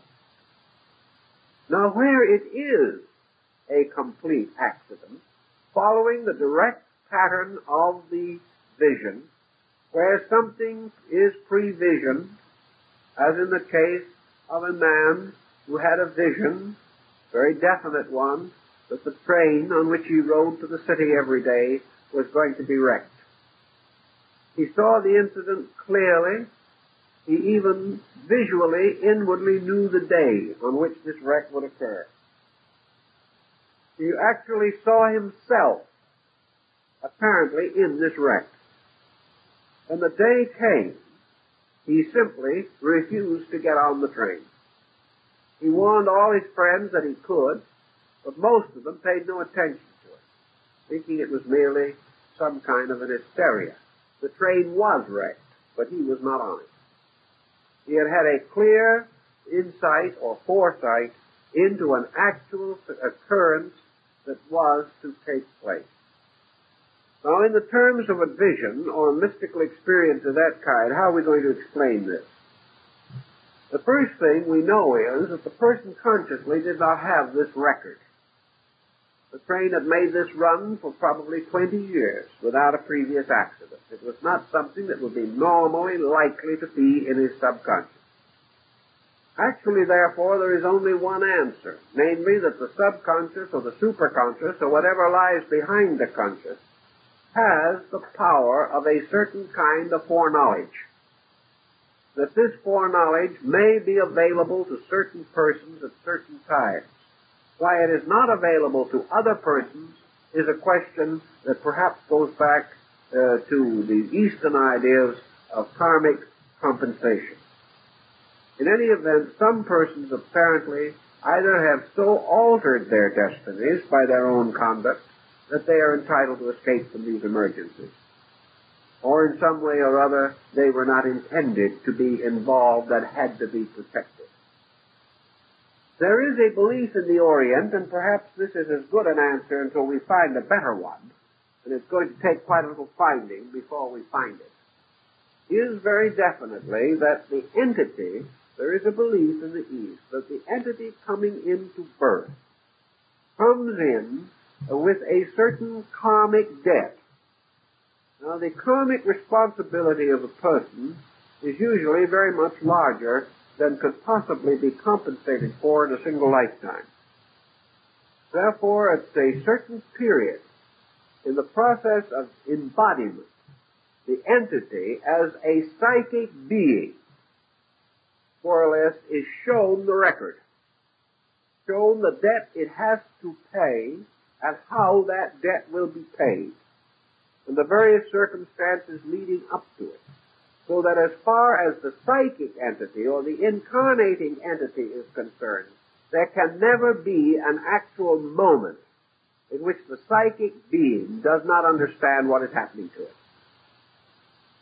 Now, where it is a complete accident, following the direct pattern of the vision, where something is previsioned, as in the case of a man who had a vision, very definite one, that the train on which he rode to the city every day was going to be wrecked. He saw the incident clearly, He even visually, inwardly knew the day on which this wreck would occur. He actually saw himself, apparently, in this wreck. When the day came, he simply refused to get on the train. He warned all his friends that he could, but most of them paid no attention to it, thinking it was merely some kind of an hysteria. The train was wrecked, but he was not on it. He had had a clear insight or foresight into an actual occurrence that was to take place. Now, in the terms of a vision or a mystical experience of that kind, how are we going to explain this? The first thing we know is that the person consciously did not have this record. The train had made this run for probably 20 years without a previous accident. It was not something that would be normally likely to be in his subconscious. Actually, therefore, there is only one answer, namely that the subconscious or the superconscious or whatever lies behind the conscious has the power of a certain kind of foreknowledge. That this foreknowledge may be available to certain persons at certain times. Why it is not available to other persons is a question that perhaps goes back to the Eastern ideas of karmic compensation. In any event, some persons apparently either have so altered their destinies by their own conduct that they are entitled to escape from these emergencies. Or in some way or other, they were not intended to be involved and had to be protected. There is a belief in the Orient, and perhaps this is as good an answer until we find a better one, and it's going to take quite a little finding before we find it, is very definitely that the entity, there is a belief in the East, that the entity coming into birth comes in with a certain karmic debt. Now, the karmic responsibility of a person is usually very much larger than could possibly be compensated for in a single lifetime. Therefore, at a certain period in the process of embodiment, the entity as a psychic being, more or less, is shown the record, shown the debt it has to pay and how that debt will be paid, and the various circumstances leading up to it. So that as far as the psychic entity or the incarnating entity is concerned, there can never be an actual moment in which the psychic being does not understand what is happening to it.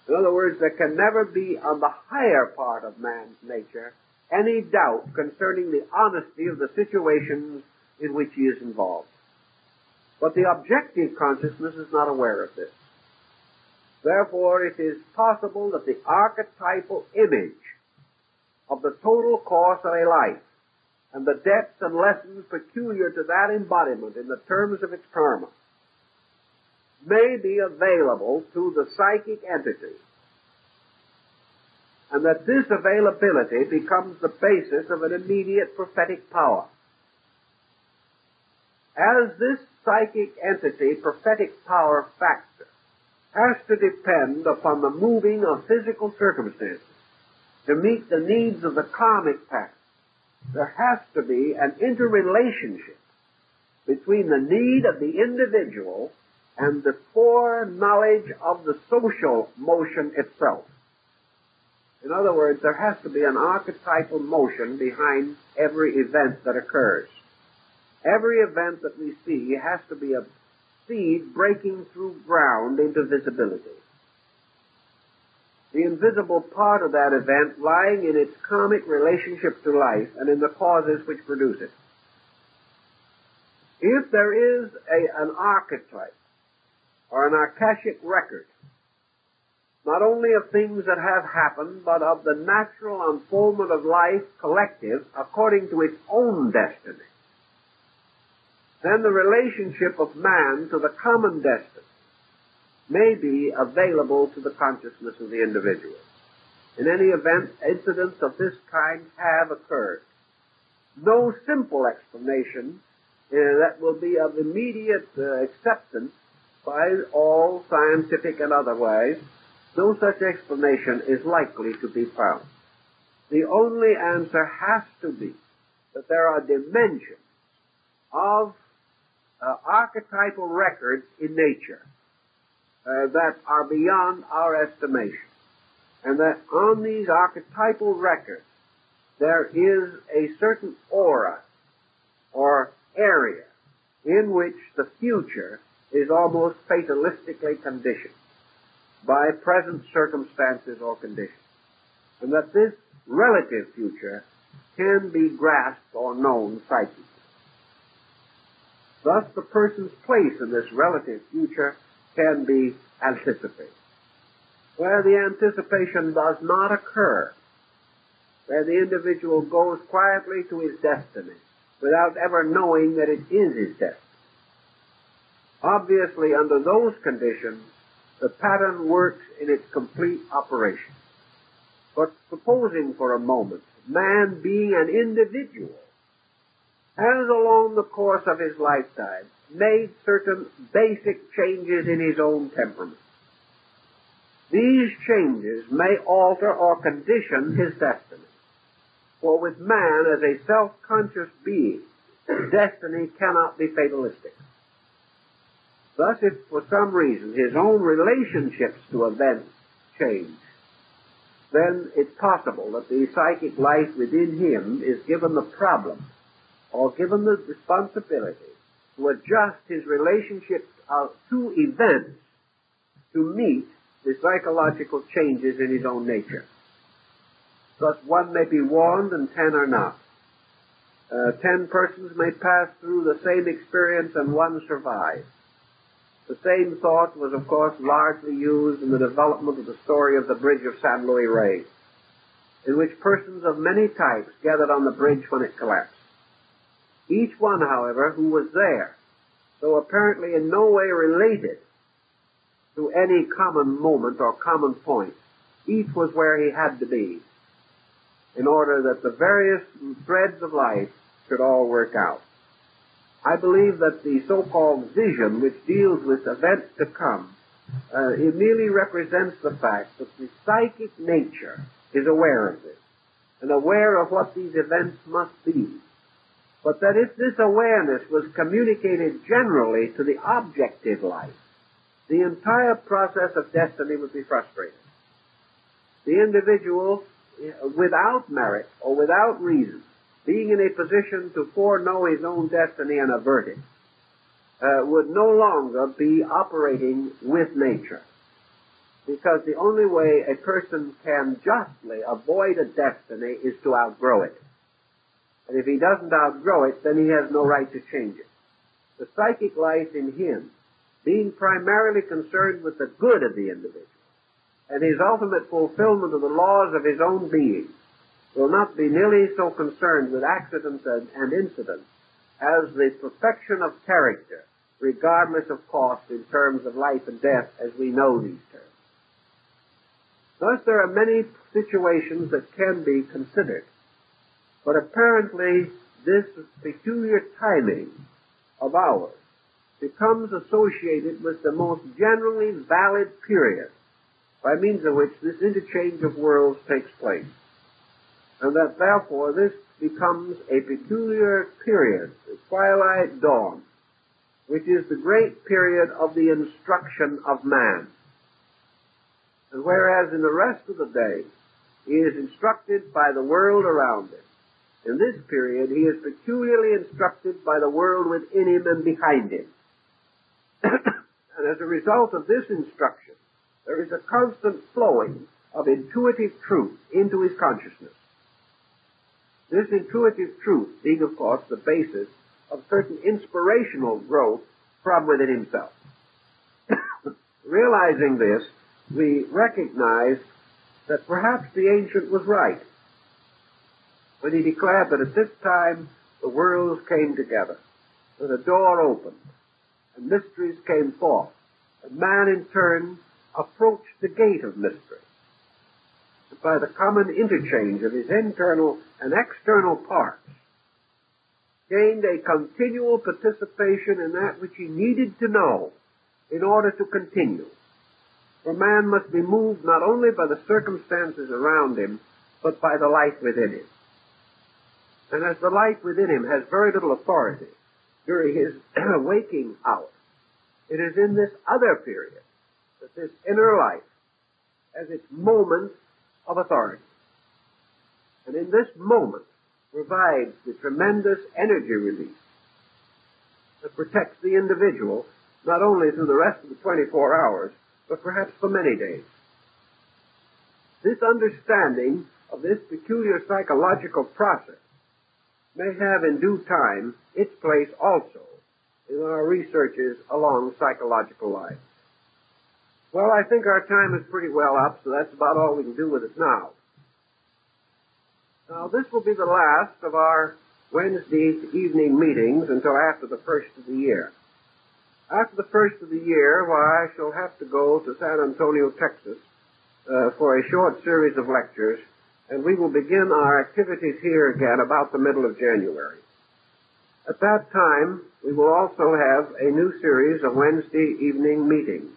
In other words, there can never be on the higher part of man's nature any doubt concerning the honesty of the situations in which he is involved. But the objective consciousness is not aware of this. Therefore, it is possible that the archetypal image of the total course of a life and the debts and lessons peculiar to that embodiment in the terms of its karma may be available to the psychic entity, and that this availability becomes the basis of an immediate prophetic power. As this psychic entity prophetic power factor has to depend upon the moving of physical circumstances to meet the needs of the karmic pattern, there has to be an interrelationship between the need of the individual and the foreknowledge of the social motion itself. In other words, there has to be an archetypal motion behind every event that occurs. Every event that we see has to be a seed breaking through ground into visibility. The invisible part of that event lying in its karmic relationship to life and in the causes which produce it. If there is an archetype or an akashic record, not only of things that have happened, but of the natural unfoldment of life collective according to its own destiny, then the relationship of man to the common destiny may be available to the consciousness of the individual. In any event, incidents of this kind have occurred. No simple explanation that will be of immediate acceptance by all scientific and otherwise no such explanation is likely to be found. The only answer has to be that there are dimensions of archetypal records in nature that are beyond our estimation, and that on these archetypal records there is a certain aura or area in which the future is almost fatalistically conditioned by present circumstances or conditions, and that this relative future can be grasped or known psychically. Thus, the person's place in this relative future can be anticipated. Where the anticipation does not occur, where the individual goes quietly to his destiny without ever knowing that it is his destiny. Obviously, under those conditions, the pattern works in its complete operation. But supposing for a moment, man being an individual has along the course of his lifetime made certain basic changes in his own temperament. These changes may alter or condition his destiny. For with man as a self-conscious being, destiny cannot be fatalistic. Thus, if for some reason his own relationships to events change, then it's possible that the psychic life within him is given the problem or given the responsibility to adjust his relationships to events to meet the psychological changes in his own nature. Thus, one may be warned and 10 are not. 10 persons may pass through the same experience and one survives. The same thought was, of course, largely used in the development of the story of the Bridge of San Luis Rey, in which persons of many types gathered on the bridge when it collapsed. Each one, however, who was there, though apparently in no way related to any common moment or common point, each was where he had to be in order that the various threads of life should all work out. I believe that the so-called vision, which deals with events to come, it merely represents the fact that the psychic nature is aware of this and aware of what these events must be. But that if this awareness was communicated generally to the objective life, the entire process of destiny would be frustrated. The individual, without merit or without reason, being in a position to foreknow his own destiny and avert it, would no longer be operating with nature. Because the only way a person can justly avoid a destiny is to outgrow it. And if he doesn't outgrow it, then he has no right to change it. The psychic life in him, being primarily concerned with the good of the individual and his ultimate fulfillment of the laws of his own being, will not be nearly so concerned with accidents and incidents as the perfection of character, regardless of cost in terms of life and death as we know these terms. Thus, there are many situations that can be considered, but apparently this peculiar timing of ours becomes associated with the most generally valid period by means of which this interchange of worlds takes place. And that therefore this becomes a peculiar period, the twilight dawn, which is the great period of the instruction of man. And whereas in the rest of the day he is instructed by the world around him, in this period he is peculiarly instructed by the world within him and behind him. And as a result of this instruction, there is a constant flowing of intuitive truth into his consciousness. This intuitive truth being, of course, the basis of certain inspirational growth from within himself. Realizing this, we recognize that perhaps the ancient was right when he declared that at this time the worlds came together, that a door opened, and mysteries came forth, and man in turn approached the gate of mystery. By the common interchange of his internal and external parts, gained a continual participation in that which he needed to know in order to continue. For man must be moved not only by the circumstances around him, but by the life within him. And as the life within him has very little authority during his waking hour, it is in this other period that this inner life has its moment of authority. And in this moment provides the tremendous energy release that protects the individual not only through the rest of the 24 hours, but perhaps for many days. This understanding of this peculiar psychological process may have in due time its place also in our researches along psychological lines. Well, I think our time is pretty well up, so that's about all we can do with it now. Now, this will be the last of our Wednesday evening meetings until after the first of the year. After the first of the year, why, I shall have to go to San Antonio, Texas, for a short series of lectures, and we will begin our activities here again about the middle of January. At that time, we will also have a new series of Wednesday evening meetings.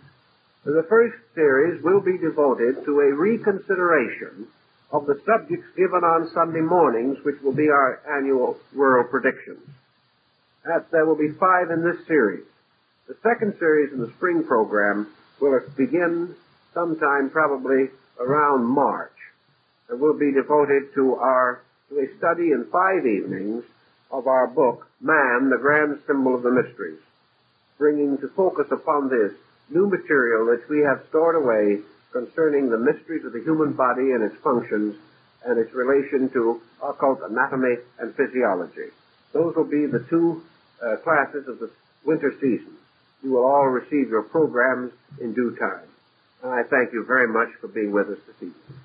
The first series will be devoted to a reconsideration of the subjects given on Sunday mornings, which will be our annual World Predictions. There will be 5 in this series. The second series in the spring program will begin sometime probably around March, and will be devoted to a study in 5 evenings of our book, Man, the Grand Symbol of the Mysteries, bringing to focus upon this new material that we have stored away concerning the mysteries of the human body and its functions and its relation to occult anatomy and physiology. Those will be the 2 classes of the winter season. You will all receive your programs in due time. And I thank you very much for being with us this evening.